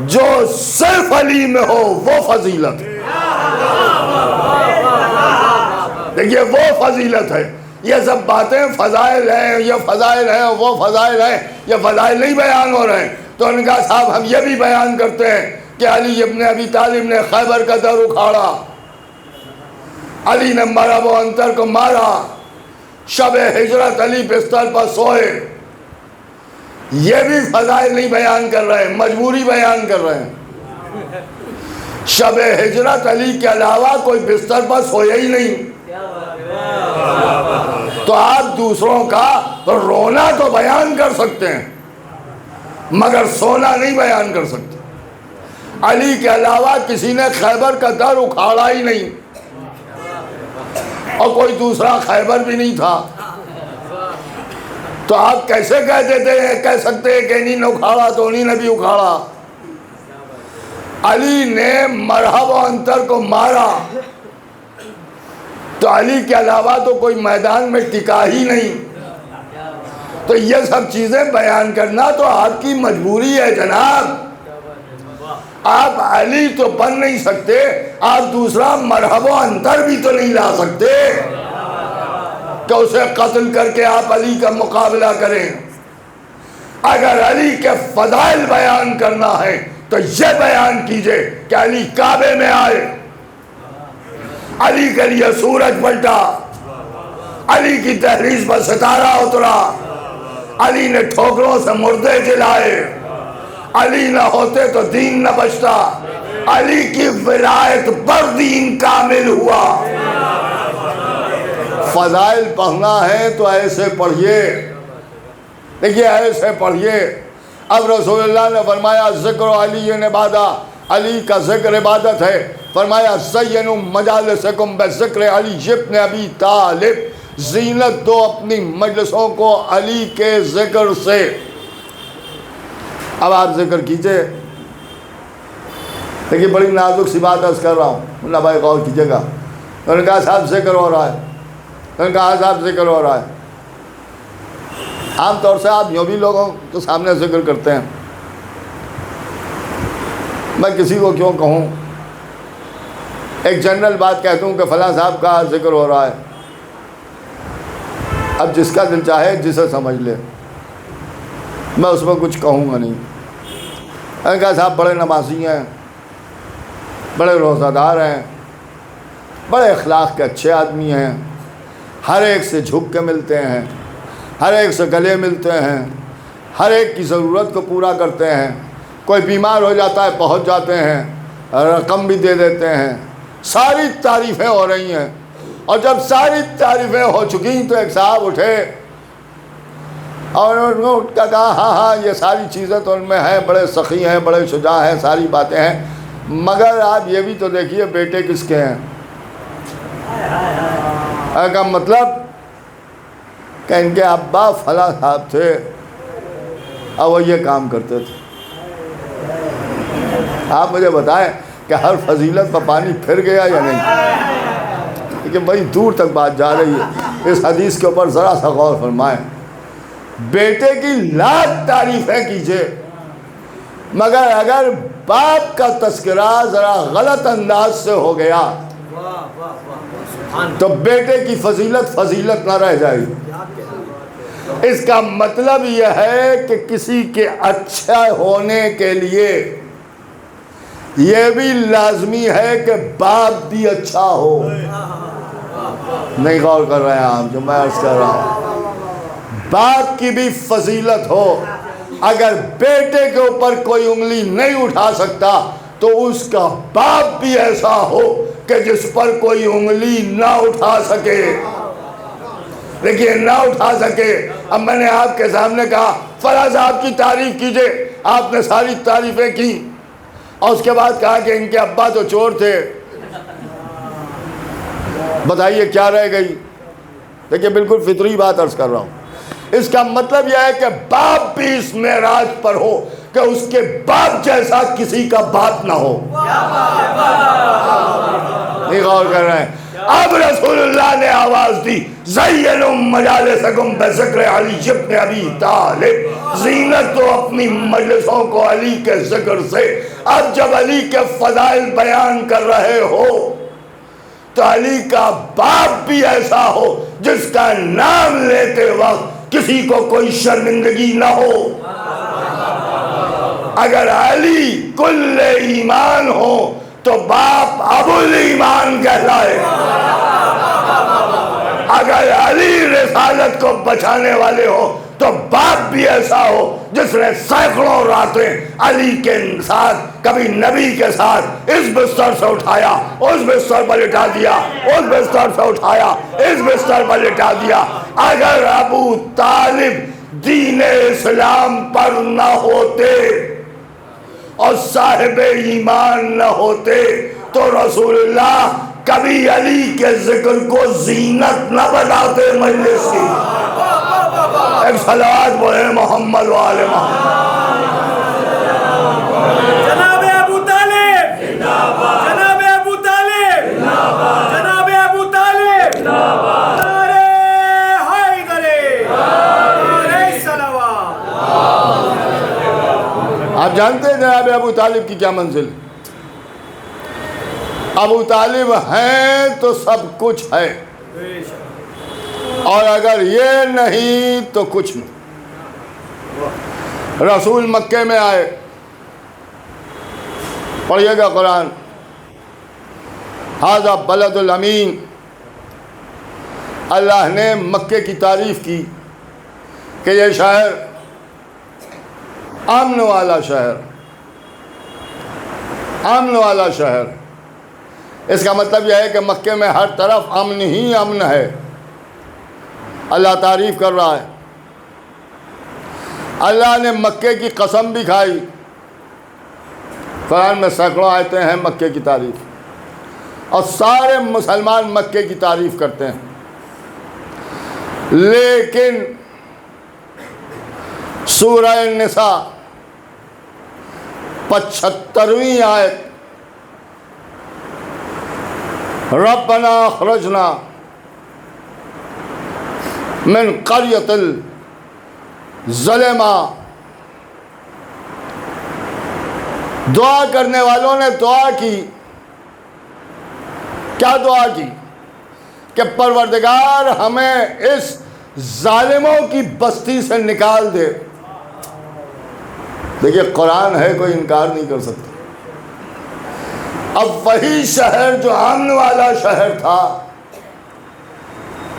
جو صرف علی میں ہو وہ فضیلت ہے۔ دیکھیے وہ فضیلت ہے۔ یہ سب باتیں فضائل ہیں، یہ فضائل ہیں، وہ فضائل ہیں، یہ فضائل نہیں بیان ہو رہے ہیں۔ تو ان کا صاحب ہم یہ بھی بیان کرتے ہیں کہ علی ابن ابی طالب نے خیبر کا در اکھاڑا، علی نے مرا وہ انتر کو مارا، شب ہجرت علی بستر پر سوئے۔ یہ بھی فضائل نہیں بیان کر رہے ہیں، مجبوری بیان کر رہے ہیں۔ شب ہجرت علی کے علاوہ کوئی بستر پر سویا ہی نہیں۔ تو آپ دوسروں کا رونا تو بیان کر سکتے ہیں مگر سونا نہیں بیان کر سکتے۔ علی کے علاوہ کسی نے خیبر کا در اکھاڑا ہی نہیں۔ اور کوئی دوسرا خیبر بھی نہیں تھا، تو آپ کیسے کہہ سکتے ہیں کہ انہی نے اکھاڑا تو انہی نے بھی اکھاڑا؟ علی نے مرحب و انتر کو مارا تو علی کے علاوہ تو کوئی میدان میں ٹکا ہی نہیں۔ تو یہ سب چیزیں بیان کرنا تو آپ کی مجبوری ہے جناب، آپ علی تو بن نہیں سکتے، آپ دوسرا مرحب و انتر بھی تو نہیں لا سکتے کہ اسے قتل کر کے آپ علی کا مقابلہ کریں۔ اگر علی کے فضائل بیان کرنا ہے تو یہ بیان کیجئے کہ علی کعبے میں آئے، علی کے لیے سورج پلٹا، علی کی دہلیز پر ستارہ اترا، علی نے ٹھوکروں سے مردے جلائے، علی نہ ہوتے تو دین نہ بچتا، علی کی ولایت پر دین کامل ہوا۔ فضائل پڑھنا ہے تو ایسے پڑھیے، دیکھیے ایسے پڑھیے۔ اب رسول اللہ نے فرمایا ذکر علی عبادہ، علی کا ذکر عبادت ہے۔ فرمایا زینوا مجالسکم بذکر علی ابن ابی طالب، زینت دو اپنی مجلسوں کو علی کے ذکر سے۔ اب آپ ذکر کیجئے، دیکھیے بڑی نازک سی بات عرض کر رہا ہوں، اللہ بھائی غور کیجئے گا۔ انہوں نے کہا صاحب ذکر ہو رہا ہے، انہوں نے کہا صاحب ذکر ہو رہا ہے۔ عام طور سے آپ یوں بھی لوگوں کے سامنے ذکر کرتے ہیں، میں کسی کو کیوں کہوں، ایک جنرل بات کہتا ہوں کہ فلاں صاحب کا ذکر ہو رہا ہے، اب جس کا دل چاہے جسے سمجھ لے، میں اس میں کچھ کہوں گا نہیں۔ میں نے کہا صاحب بڑے نمازی ہیں، بڑے روزہ دار ہیں، بڑے اخلاق کے اچھے آدمی ہیں، ہر ایک سے جھک کے ملتے ہیں، ہر ایک سے گلے ملتے ہیں، ہر ایک کی ضرورت کو پورا کرتے ہیں، کوئی بیمار ہو جاتا ہے پہنچ جاتے ہیں، رقم بھی دے دیتے ہیں، ساری تعریفیں ہو رہی ہیں۔ اور جب ساری تعریفیں ہو چکی تو ایک صاحب اٹھے اور انہوں نے اٹھ کر کہا ہاں ہاں یہ ساری چیزیں تو ان میں ہیں، بڑے سخی ہیں، بڑے شجاع ہیں، ساری باتیں ہیں، مگر آپ یہ بھی تو دیکھیے بیٹے کس کے ہیں۔ کا مطلب کہ ان کے ابا فلاں صاحب تھے اور وہ یہ کام کرتے تھے۔ آپ مجھے بتائیں کہ ہر فضیلت پر پانی پھر گیا یا نہیں؟ لیکن بڑی دور تک بات جا رہی ہے، اس حدیث کے اوپر ذرا سا غور فرمائیں۔ بیٹے کی لاکھ تعریفیں کیجئے، مگر اگر باپ کا تذکرہ ذرا غلط انداز سے ہو گیا تو بیٹے کی فضیلت نہ رہ جائے گی۔ اس کا مطلب یہ ہے کہ کسی کے اچھا ہونے کے لیے یہ بھی لازمی ہے کہ باپ بھی اچھا ہو۔ نہیں غور کر رہے ہیں آپ جو میں عرض کر رہا ہوں، باپ کی بھی فضیلت ہو۔ اگر بیٹے کے اوپر کوئی انگلی نہیں اٹھا سکتا تو اس کا باپ بھی ایسا ہو کہ جس پر کوئی انگلی نہ اٹھا سکے۔ دیکھیے نہ اٹھا سکے۔ اب میں نے آپ کے سامنے کہا فلاں صاحب کی تعریف کیجئے، آپ نے ساری تعریفیں کی اور اس کے بعد کہا کہ ان کے ابا تو چور تھے، بتائیے کیا رہ گئی؟ دیکھیے بالکل فطری بات عرض کر رہا ہوں۔ اس کا مطلب یہ ہے کہ باپ بھی اس معراج پر ہو کہ اس کے باپ جیسا کسی کا باپ نہ ہو۔ نہیں غور کر رہے ہیں؟ اب رسول اللہ نے آواز دی زینوا مجالسکم بذکر علی ابن ابی طالب، زینت دو اپنی مجلسوں کو علی کے ذکر سے۔ اب جب علی کے فضائل بیان کر رہے ہو تو علی کا باپ بھی ایسا ہو جس کا نام لیتے وقت کسی کو کوئی شرمندگی نہ ہو۔ اگر علی کل ایمان ہو تو باپ ابو الایمان کہلائے۔ اگر علی رسالت کو بچانے والے ہو تو باپ بھی ایسا ہو جس نے سینکڑوں راتیں علی کے ساتھ، کبھی نبی کے ساتھ اس بستر سے اٹھایا، اس بستر پر لٹا دیا، اس بستر سے اٹھایا، اس بستر پر لٹا دیا۔ اگر ابو طالب دین اسلام پر نہ ہوتے اور صاحب ایمان نہ ہوتے تو رسول اللہ کبھی علی کے ذکر کو زینت نہ بناتے مجلس کی۔ ایک صلوات بولے محمد و آل محمد۔
جناب ابو طالب جناب ابو طالب جناب ابو طالب نعرہ حیدری نعرہ صلوات۔
آپ جانتے ہیں جناب ابو طالب کی کیا منزل؟ ابو طالب ہیں تو سب کچھ ہے، اور اگر یہ نہیں تو کچھ نہیں۔ رسول مکے میں آئے، پڑھیے گا قرآن، ھذا بلد الامین، اللہ نے مکے کی تعریف کی کہ یہ شہر امن والا شہر، امن والا شہر۔ اس کا مطلب یہ ہے کہ مکے میں ہر طرف امن ہی امن ہے۔ اللہ تعریف کر رہا ہے۔ اللہ نے مکے کی قسم بھی کھائی، قرآن میں سینکڑوں آیتیں ہیں مکے کی تعریف، اور سارے مسلمان مکے کی تعریف کرتے ہیں۔ لیکن سورہ النساء 75ویں آیت، ربنا اخرجنا من قریۃ الظلمہ، دعا کرنے والوں نے دعا کی، کیا دعا کی؟ کہ پروردگار ہمیں اس ظالموں کی بستی سے نکال دے۔ دیکھیے قرآن ہے، کوئی انکار نہیں کر سکتا۔ اب وہی شہر جو امن والا شہر تھا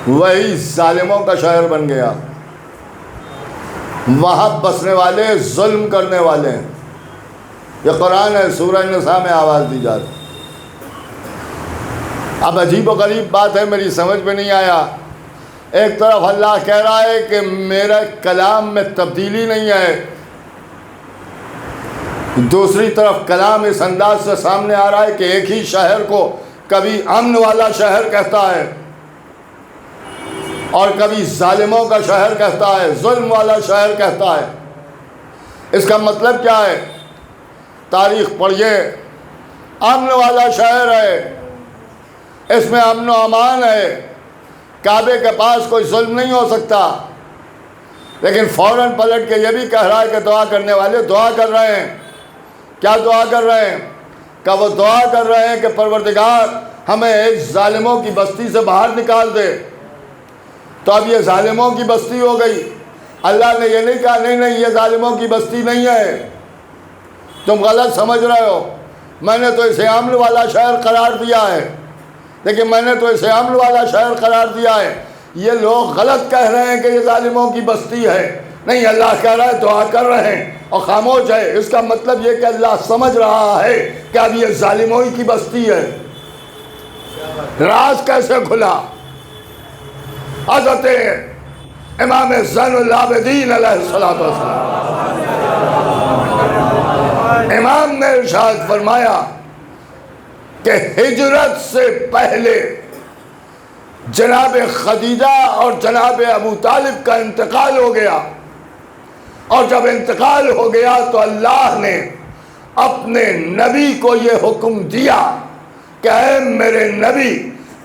وہی ظالموں کا شہر بن گیا، وہاں بسنے والے ظلم کرنے والے ہیں۔ یہ قرآن ہے، سورہ النساء میں آواز دی جا رہی۔ اب عجیب و غریب بات ہے، میری سمجھ میں نہیں آیا۔ ایک طرف اللہ کہہ رہا ہے کہ میرا کلام میں تبدیلی نہیں ہے، دوسری طرف کلام اس انداز سے سامنے آ رہا ہے کہ ایک ہی شہر کو کبھی امن والا شہر کہتا ہے اور کبھی ظالموں کا شہر کہتا ہے، ظلم والا شہر کہتا ہے۔ اس کا مطلب کیا ہے؟ تاریخ پڑھیے، امن والا شہر ہے، اس میں امن و امان ہے، کعبے کے پاس کوئی ظلم نہیں ہو سکتا۔ لیکن فوراً پلٹ کے یہ بھی کہہ رہا ہے کہ دعا کرنے والے دعا کر رہے ہیں۔ کیا دعا کر رہے ہیں؟ کہ وہ دعا کر رہے ہیں کہ پروردگار ہمیں ایک ظالموں کی بستی سے باہر نکال دے۔ تو اب یہ ظالموں کی بستی ہو گئی۔ اللہ نے یہ نہیں کہا نہیں یہ ظالموں کی بستی نہیں ہے، تم غلط سمجھ رہے ہو، میں نے تو اسے امن والا شہر قرار دیا ہے، لیکن میں نے تو اسے امن والا شہر قرار دیا ہے۔ یہ لوگ غلط کہہ رہے ہیں کہ یہ ظالموں کی بستی ہے۔ نہیں، اللہ کہہ رہا ہے دعا کر رہے ہیں اور خاموش ہے۔ اس کا مطلب یہ کہ اللہ سمجھ رہا ہے کہ اب یہ ظالموں کی بستی ہے۔ راز کیسے کھلا؟ حضرت امام زین العابدین علیہ الصلوۃ والسلام، امام نے ارشاد فرمایا کہ ہجرت سے پہلے جناب خدیجہ اور جناب ابو طالب کا انتقال ہو گیا، اور جب انتقال ہو گیا تو اللہ نے اپنے نبی کو یہ حکم دیا کہ اے میرے نبی،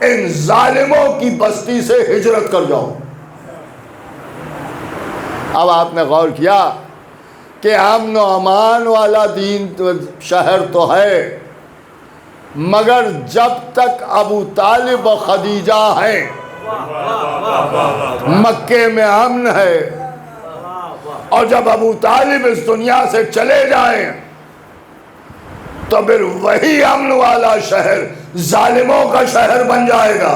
ان ظالموں کی بستی سے ہجرت کر جاؤ۔ اب آپ نے غور کیا کہ امن و امان والا دین شہر تو ہے، مگر جب تک ابو طالب و خدیجہ ہیں مکے میں امن ہے، اور جب ابو طالب اس دنیا سے چلے جائیں تو پھر وہی امن والا شہر ظالموں کا شہر بن جائے گا۔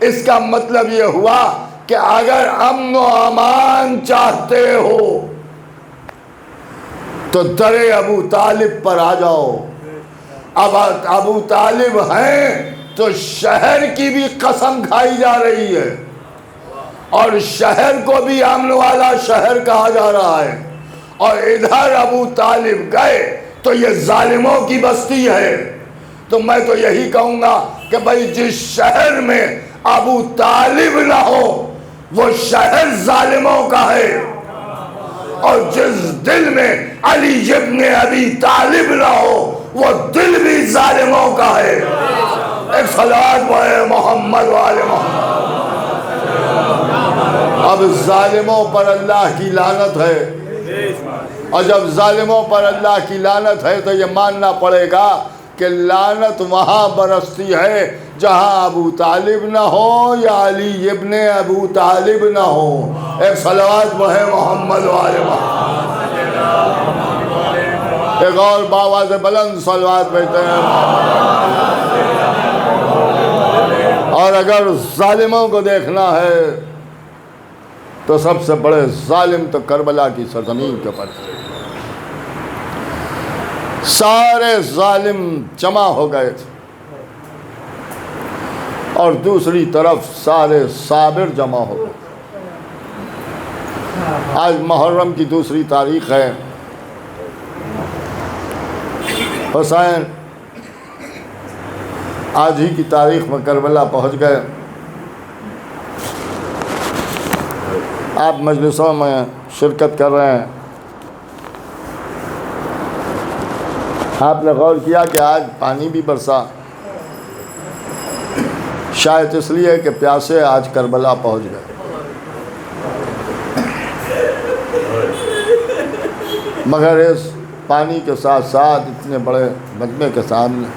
اس کا مطلب یہ ہوا کہ اگر امن و امان چاہتے ہو تو در ابو طالب پر آ جاؤ۔ اب ابو طالب ہیں تو شہر کی بھی قسم کھائی جا رہی ہے، اور شہر کو بھی امن والا شہر کہا جا رہا ہے، اور ادھر ابو طالب گئے تو یہ ظالموں کی بستی ہے۔ تو میں تو یہی کہوں گا کہ بھائی جس شہر میں ابو طالب نہ ہو وہ شہر ظالموں کا ہے، اور جس دل میں علی ابن ابی طالب نہ ہو وہ دل بھی ظالموں کا ہے۔ ایک صلوات پڑھے محمد والے محمد۔ اب ظالموں پر اللہ کی لعنت ہے، اور جب ظالموں پر اللہ کی لعنت ہے تو یہ ماننا پڑے گا کہ لعنت وہاں برستی ہے جہاں ابو طالب نہ ہو یا علی ابن ابو طالب نہ ہو۔ ایک صلوات پڑھے محمد والے محمد۔ ایک اور باواز بلند صلوات بھیجتے ہیں۔ اور اگر ظالموں کو دیکھنا ہے تو سب سے بڑے ظالم تو کربلا کی سرزمین کے اوپر سارے ظالم جمع ہو گئے تھے، اور دوسری طرف سارے صابر جمع ہو گئے۔ آج محرم کی دوسری تاریخ ہے۔ حسین آج ہی کی تاریخ میں کربلا پہنچ گئے۔ آپ مجلسوں میں شرکت کر رہے ہیں، آپ نے غور کیا کہ آج پانی بھی برسا، شاید اس لیے کہ پیاسے آج کربلا پہنچ گئے۔ مگر اس پانی کے ساتھ ساتھ اتنے بڑے مجمع کے سامنے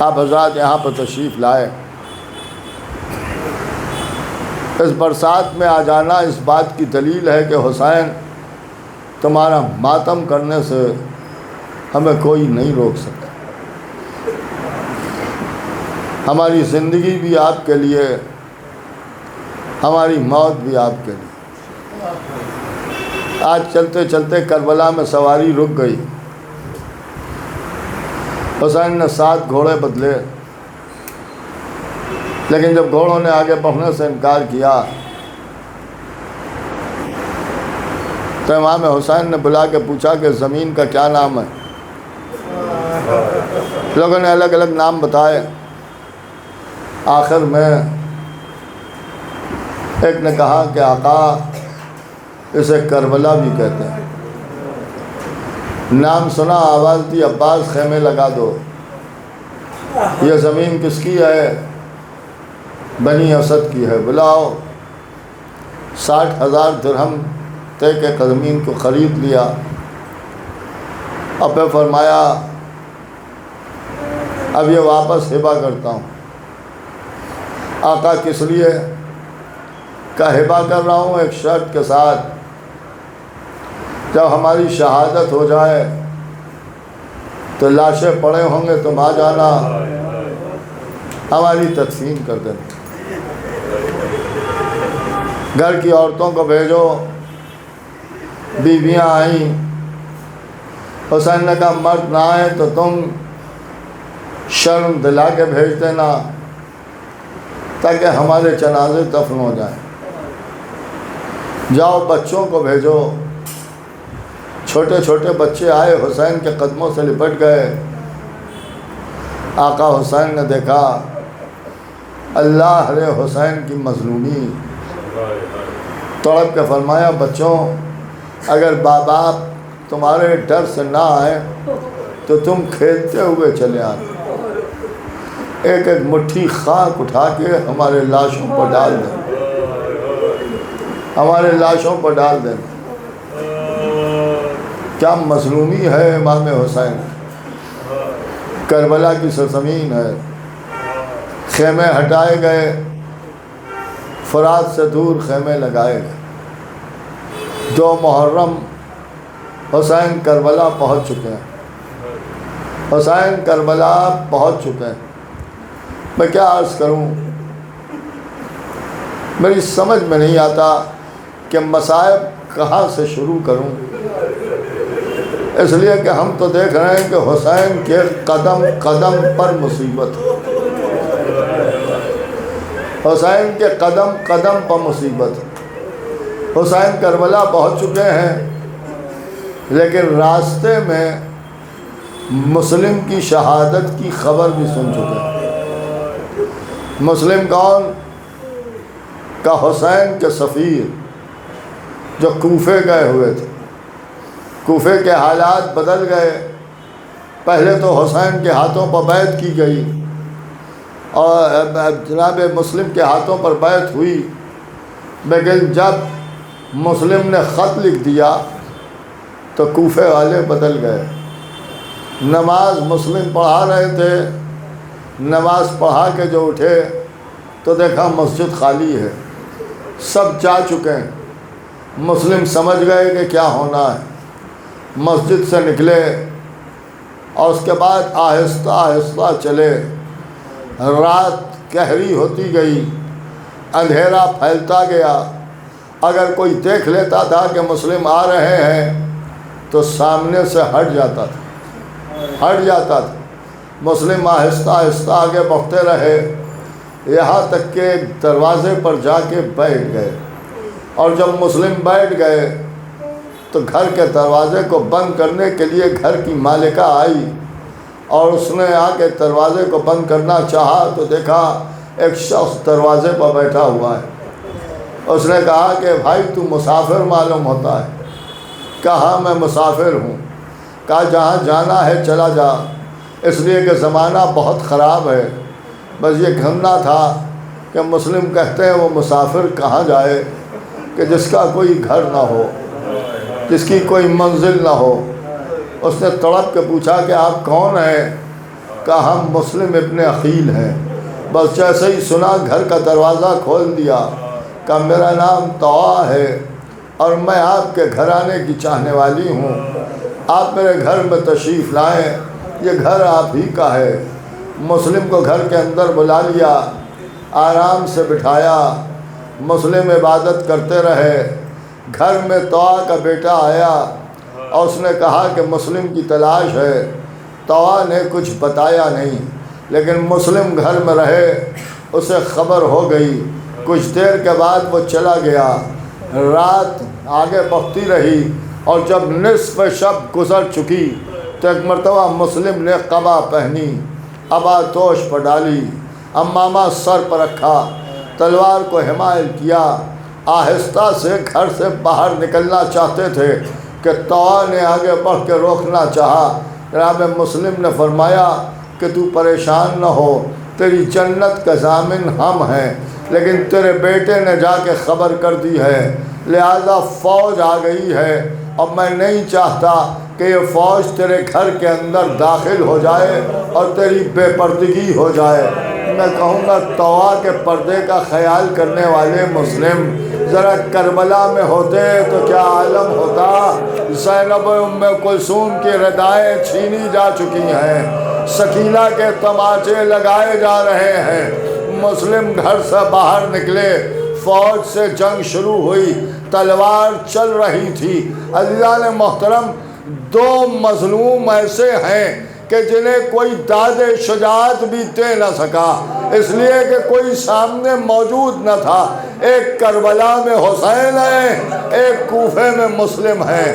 آپ حضرات یہاں پر تشریف لائے۔ اس برسات میں آ جانا اس بات کی دلیل ہے کہ حسین تمہارا ماتم کرنے سے ہمیں کوئی نہیں روک سکتا۔ ہماری زندگی بھی آپ کے لیے، ہماری موت بھی آپ کے لیے۔ آج چلتے چلتے کربلا میں سواری رک گئی، حسین نے 7 گھوڑے بدلے، لیکن جب گھوڑوں نے آگے بڑھنے سے انکار کیا تو امام حسین نے بلا کے پوچھا کہ زمین کا کیا نام ہے؟ لوگوں نے الگ الگ نام بتائے، آخر میں ایک نے کہا کہ آقا اسے کربلا بھی کہتے ہیں۔ نام سنا، آواز دی، عباس خیمے لگا دو۔ یہ زمین کس کی ہے؟ بنی اسد کی ہے، بلاؤ۔ 60,000 درہم تے کے زمین کو خرید لیا۔ اب فرمایا اب یہ واپس ہبہ کرتا ہوں۔ آقا کس لیے؟ کا ہبہ کر رہا ہوں ایک شرط کے ساتھ، جب ہماری شہادت ہو جائے تو لاشیں پڑے ہوں گے، تم آ جانا، ہماری تدفین کر دینا۔ گھر کی عورتوں کو بھیجو۔ بیویاں آئیں، حسین نے کہا مرد نہ آئے تو تم شرم دلا کے بھیج دینا تاکہ ہمارے جنازے دفن ہو جائیں۔ جاؤ بچوں کو بھیجو۔ چھوٹے چھوٹے بچے آئے، حسین کے قدموں سے لپٹ گئے۔ آقا حسین نے دیکھا اللہ رے حسین کی مظلومی، تڑپ کے فرمایا بچوں اگر باپ تمہارے ڈر سے نہ آئے تو تم کھیلتے ہوئے چلے آئے، ایک ایک مٹھی خاک اٹھا کے ہمارے لاشوں پر ڈال دیں، ہمارے لاشوں پر ڈال دیں۔ کیا مظلومی ہے امام حسین، کربلا کی سرزمین ہے۔ خیمے ہٹائے گئے، فرات سے دور خیمے لگائے گئے۔ 2 محرم حسین کربلا پہنچ چکے ہیں، حسین کربلا پہنچ چکے ہیں۔ میں کیا عرض کروں، میری سمجھ میں نہیں آتا کہ مصائب کہاں سے شروع کروں، اس لیے کہ ہم تو دیکھ رہے ہیں کہ حسین کے قدم قدم پر مصیبت، حسین کے قدم قدم پر مصیبت۔ حسین کربلا پہنچ چکے ہیں، لیکن راستے میں مسلم کی شہادت کی خبر بھی سن چکے ہیں۔ مسلم کون؟ کا حسین کے سفیر جو کوفے گئے ہوئے تھے۔ کوفے کے حالات بدل گئے، پہلے تو حسین کے ہاتھوں پر بیعت کی گئی اور جناب مسلم کے ہاتھوں پر بیعت ہوئی، لیکن جب مسلم نے خط لکھ دیا تو کوفے والے بدل گئے۔ نماز مسلم پڑھا رہے تھے، نماز پڑھا کے جو اٹھے تو دیکھا مسجد خالی ہے، سب جا چکے ہیں۔ مسلم سمجھ گئے کہ کیا ہونا ہے، مسجد سے نکلے اور اس کے بعد آہستہ آہستہ چلے۔ رات گہری ہوتی گئی، اندھیرا پھیلتا گیا۔ اگر کوئی دیکھ لیتا تھا کہ مسلم آ رہے ہیں تو سامنے سے ہٹ جاتا تھا۔ مسلم آہستہ آہستہ آگے بڑھتے رہے، یہاں تک کہ ایک دروازے پر جا کے بیٹھ گئے، اور جب مسلم بیٹھ گئے تو گھر کے دروازے کو بند کرنے کے لیے گھر کی مالکہ آئی، اور اس نے آ کے دروازے کو بند کرنا چاہا تو دیکھا ایک شخص دروازے پر بیٹھا ہوا ہے۔ اس نے کہا کہ بھائی تو مسافر معلوم ہوتا ہے۔ کہا میں مسافر ہوں۔ کہا جہاں جانا ہے چلا جا، اس لیے کہ زمانہ بہت خراب ہے۔ بس یہ گھننا تھا کہ مسلم کہتے ہیں وہ مسافر کہاں جائے کہ جس کا کوئی گھر نہ ہو، جس کی کوئی منزل نہ ہو۔ اس نے تڑپ کے پوچھا کہ آپ کون ہیں؟ کہا ہم مسلم ابن عقیل ہیں۔ بس جیسے ہی سنا گھر کا دروازہ کھول دیا۔ کہا میرا نام طوا ہے اور میں آپ کے گھرانے کی چاہنے والی ہوں، آپ میرے گھر میں تشریف لائیں، یہ گھر آپ ہی کا ہے۔ مسلم کو گھر کے اندر بلا لیا، آرام سے بٹھایا، مسلم عبادت کرتے رہے۔ گھر میں طوا کا بیٹا آیا اور اس نے کہا کہ مسلم کی تلاش ہے۔ طوا نے کچھ بتایا نہیں، لیکن مسلم گھر میں رہے، اسے خبر ہو گئی۔ کچھ دیر کے بعد وہ چلا گیا۔ رات آگے بڑھتی رہی اور جب نصف شب گزر چکی تو ایک مرتبہ مسلم نے قبا پہنی، ابا توش پر ڈالی، امامہ سر پر رکھا، تلوار کو حمائل کیا، آہستہ سے گھر سے باہر نکلنا چاہتے تھے کہ طوا نے آگے بڑھ کے روکنا چاہا۔ جناب مسلم نے فرمایا کہ تو پریشان نہ ہو، تیری جنت کا ضامن ہم ہیں، لیکن تیرے بیٹے نے جا کے خبر کر دی ہے، لہذا فوج آ گئی ہے اور میں نہیں چاہتا کہ یہ فوج تیرے گھر کے اندر داخل ہو جائے اور تیری بے پردگی ہو جائے۔ میں کہوں گا طوا کے پردے کا خیال کرنے والے مسلم ذرا کربلا میں ہوتے تو کیا عالم ہوتا۔ زینب ام کلثوم کی ردائیں چھینی جا چکی ہیں، سکینہ کے تماچے لگائے جا رہے ہیں۔ مسلم گھر سے باہر نکلے، فوج سے جنگ شروع ہوئی، تلوار چل رہی تھی۔ عزیزان محترم، دو مظلوم ایسے ہیں کہ جنہیں کوئی داد شجاعت بھی دے نہ سکا، اس لیے کہ کوئی سامنے موجود نہ تھا۔ ایک کربلا میں حسین ہے، ایک کوفے میں مسلم ہے۔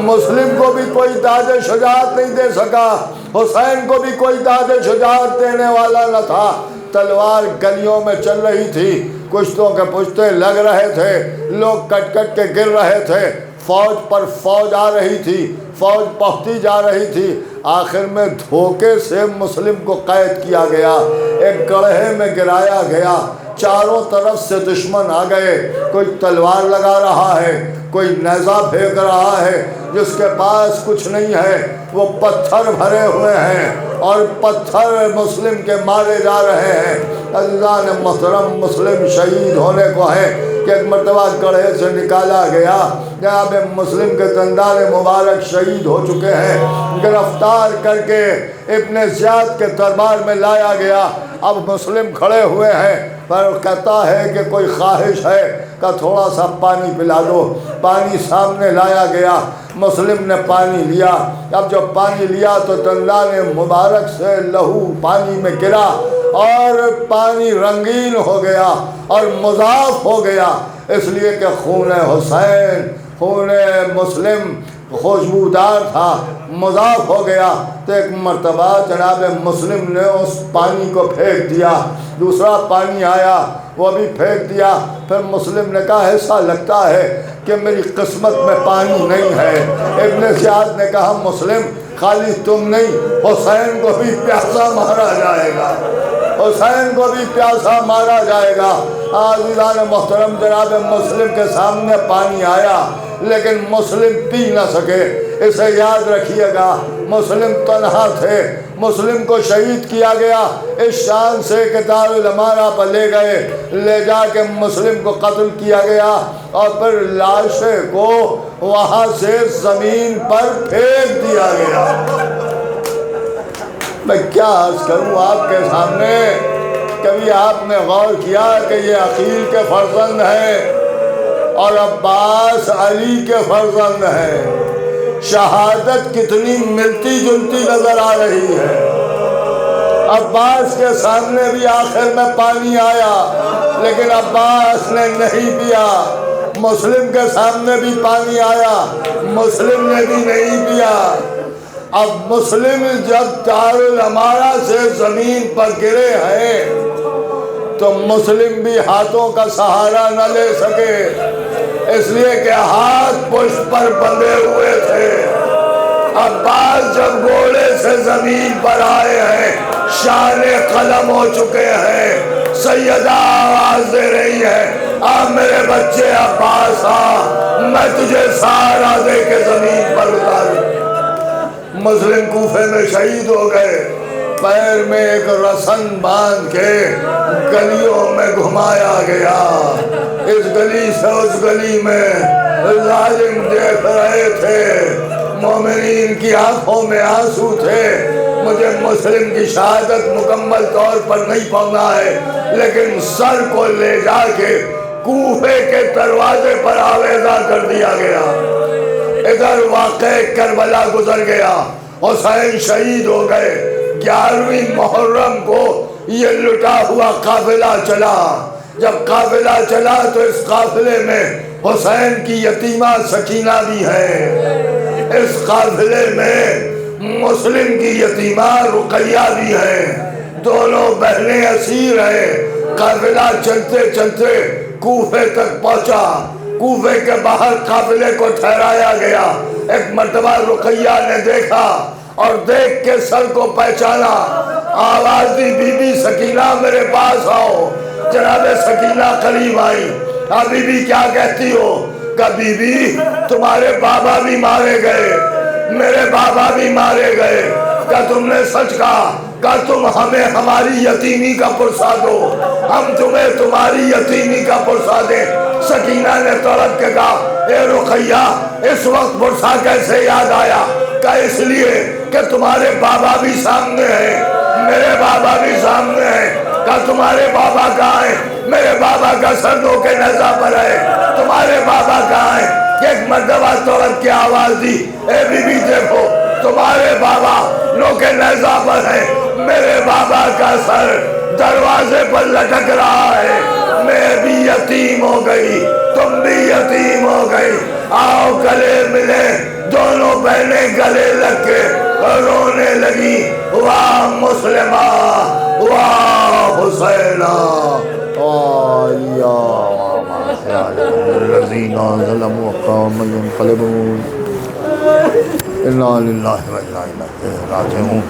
مسلم کو بھی کوئی داد شجاعت نہیں دے سکا، حسین کو بھی کوئی داد شجاعت دینے والا نہ تھا۔ تلوار گلیوں میں چل رہی تھی، کشتوں کے پشتے لگ رہے تھے، لوگ کٹ کٹ کے گر رہے تھے، فوج پر فوج آ رہی تھی، فوج بڑھتی جا رہی تھی۔ آخر میں دھوکے سے مسلم کو قید کیا گیا، ایک گڑھے میں گرایا گیا۔ چاروں طرف سے دشمن آ گئے، کوئی تلوار لگا رہا ہے، کوئی نیزہ پھینک رہا ہے، جس کے پاس کچھ نہیں ہے وہ پتھر بھرے ہوئے ہیں اور پتھر مسلم کے مارے جا رہے ہیں۔ عزیزان محترم، مسلم شہید ہونے کو ہے کہ ایک مرتبہ گڑھے سے نکالا گیا، جناب مسلم کے دندان مبارک شہید ہو چکے ہیں، گرفتار کر کے ابن زیاد کے دربار میں لایا گیا۔ اب مسلم کھڑے ہوئے ہیں، پر کہتا ہے کہ کوئی خواہش ہے کہ تھوڑا سا پانی پلا دو۔ پانی سامنے لایا گیا، مسلم نے پانی لیا۔ اب جب پانی لیا تو دندان مبارک سے لہو پانی میں گرا اور پانی رنگین ہو گیا اور مضاف ہو گیا، اس لیے کہ خون حسین، خون مسلم خوشبودار تھا، مضاف ہو گیا، تو ایک مرتبہ جناب مسلم نے اس پانی کو پھینک دیا، دوسرا پانی آیا وہ بھی پھینک دیا، پھر مسلم نے کہا ایسا لگتا ہے کہ میری قسمت میں پانی نہیں ہے۔ ابن زیاد نے کہا مسلم خالی تم نہیں، حسین کو بھی پیاسا مارا جائے گا، حسین کو بھی پیاسا مارا جائے گا۔ عزیزان محترم جناب مسلم کے سامنے پانی آیا لیکن مسلم پی نہ سکے۔ اسے یاد رکھیے گا، مسلم تنہا تھے، مسلم کو شہید کیا گیا، اس شان سے کہ دارالامارہ پر لے گئے، لے جا کے مسلم کو قتل کیا گیا اور پھر لاشیں کو وہاں سے زمین پر پھینک دیا گیا۔ میں کیا عرض کروں آپ کے سامنے، کبھی آپ نے غور کیا کہ یہ عقیل کے فرزند ہیں اور عباس علی کے فرزند ہیں؟ شہادت کتنی ملتی جلتی نظر آ رہی ہے۔ عباس کے سامنے بھی آخر میں پانی آیا لیکن عباس نے نہیں پیا، مسلم کے سامنے بھی پانی آیا، مسلم نے بھی نہیں پیا۔ اب مسلم جب دارالامارہ سے زمین پر گرے ہیں تو مسلم بھی ہاتھوں کا سہارا نہ لے سکے، اس لیے کہ ہاتھ پشت پر بندھے ہوئے تھے۔ عباس جب گھوڑے سے زمین پر آئے ہیں، شان قلم ہو چکے ہیں، سیدہ آواز دے رہی ہے آ میرے بچے عباس آ، میں تجھے سہارا دے کے زمین پر اتاروں۔ مسلم کوفے میں شہید ہو گئے، پیر میں ایک رسن باندھ کے گلیوں میں گھمایا گیا، اس گلی سے اس گلی میں ظالم دیکھ رہے تھے، مومنین کی آنکھوں میں آنسو تھے۔ مجھے مسلم کی شہادت مکمل طور پر نہیں پڑھنا ہے لیکن سر کو لے جا کے کوفے کے دروازے پر آویزہ کر دیا گیا۔ ادھر واقع کربلا گزر گیا، حسین شہید ہو گئے۔ 11ویں محرم کو یہ لٹا ہوا قافلہ چلا، جب قافلہ چلا تو اس قافلے میں حسین کی یتیمہ سکینہ بھی ہے، اس قافلے میں مسلم کی یتیمہ رقیہ بھی ہے، دونوں بہنیں اسیر ہیں۔ قافلہ چلتے چلتے کوفے تک پہنچا، کوفے کے باہر قافلے کو ٹھہرایا گیا۔ ایک مرتبہ رقیہ نے دیکھا اور دیکھ کے سر کو پہچانا، آواز دی بی بی سکینہ میرے پاس آؤ۔ جناب سکینہ قریب آئی، بی بی کیا کہتی ہو؟ کہا بی بی تمہارے بابا بھی مارے گئے، میرے بابا بھی مارے گئے۔ کہا تم نے سچ کہا؟ کہا تم ہمیں ہماری یتیمی کا پرسہ دو، ہم تمہیں تمہاری یتیمی کا پرسہ دیں۔ سکینہ نے تڑپ کے کہا اے رقیہ اس وقت پرسہ کیسے یاد آیا؟ کہا اس لیے کہ تمہارے بابا بھی سامنے ہیں، میرے بابا بھی سامنے ہیں۔ کہا تمہارے بابا کہاں ہیں؟ میرے بابا کا سر دھو کے نیزہ پر ہے، تمہارے بابا کہاں ہیں؟ ایک مرتبہ تڑپ کے آواز دی اے بی بی دیکھو تمہارے بابا نو کے نیزہ پر ہے، میرے بابا کا سر دروازے پر لٹک رہا ہے۔ میں بھی یتیم ہو گئی، تم بھی یتیم ہو گئی، آؤ گلے ملے۔ دونوں بہنیں گلے لگ کے رونے لگی، واہ مسلمہ واہ حسینہ الذین ظلموا قوم ينقلبون انا للہ و انا الیہ راجعون۔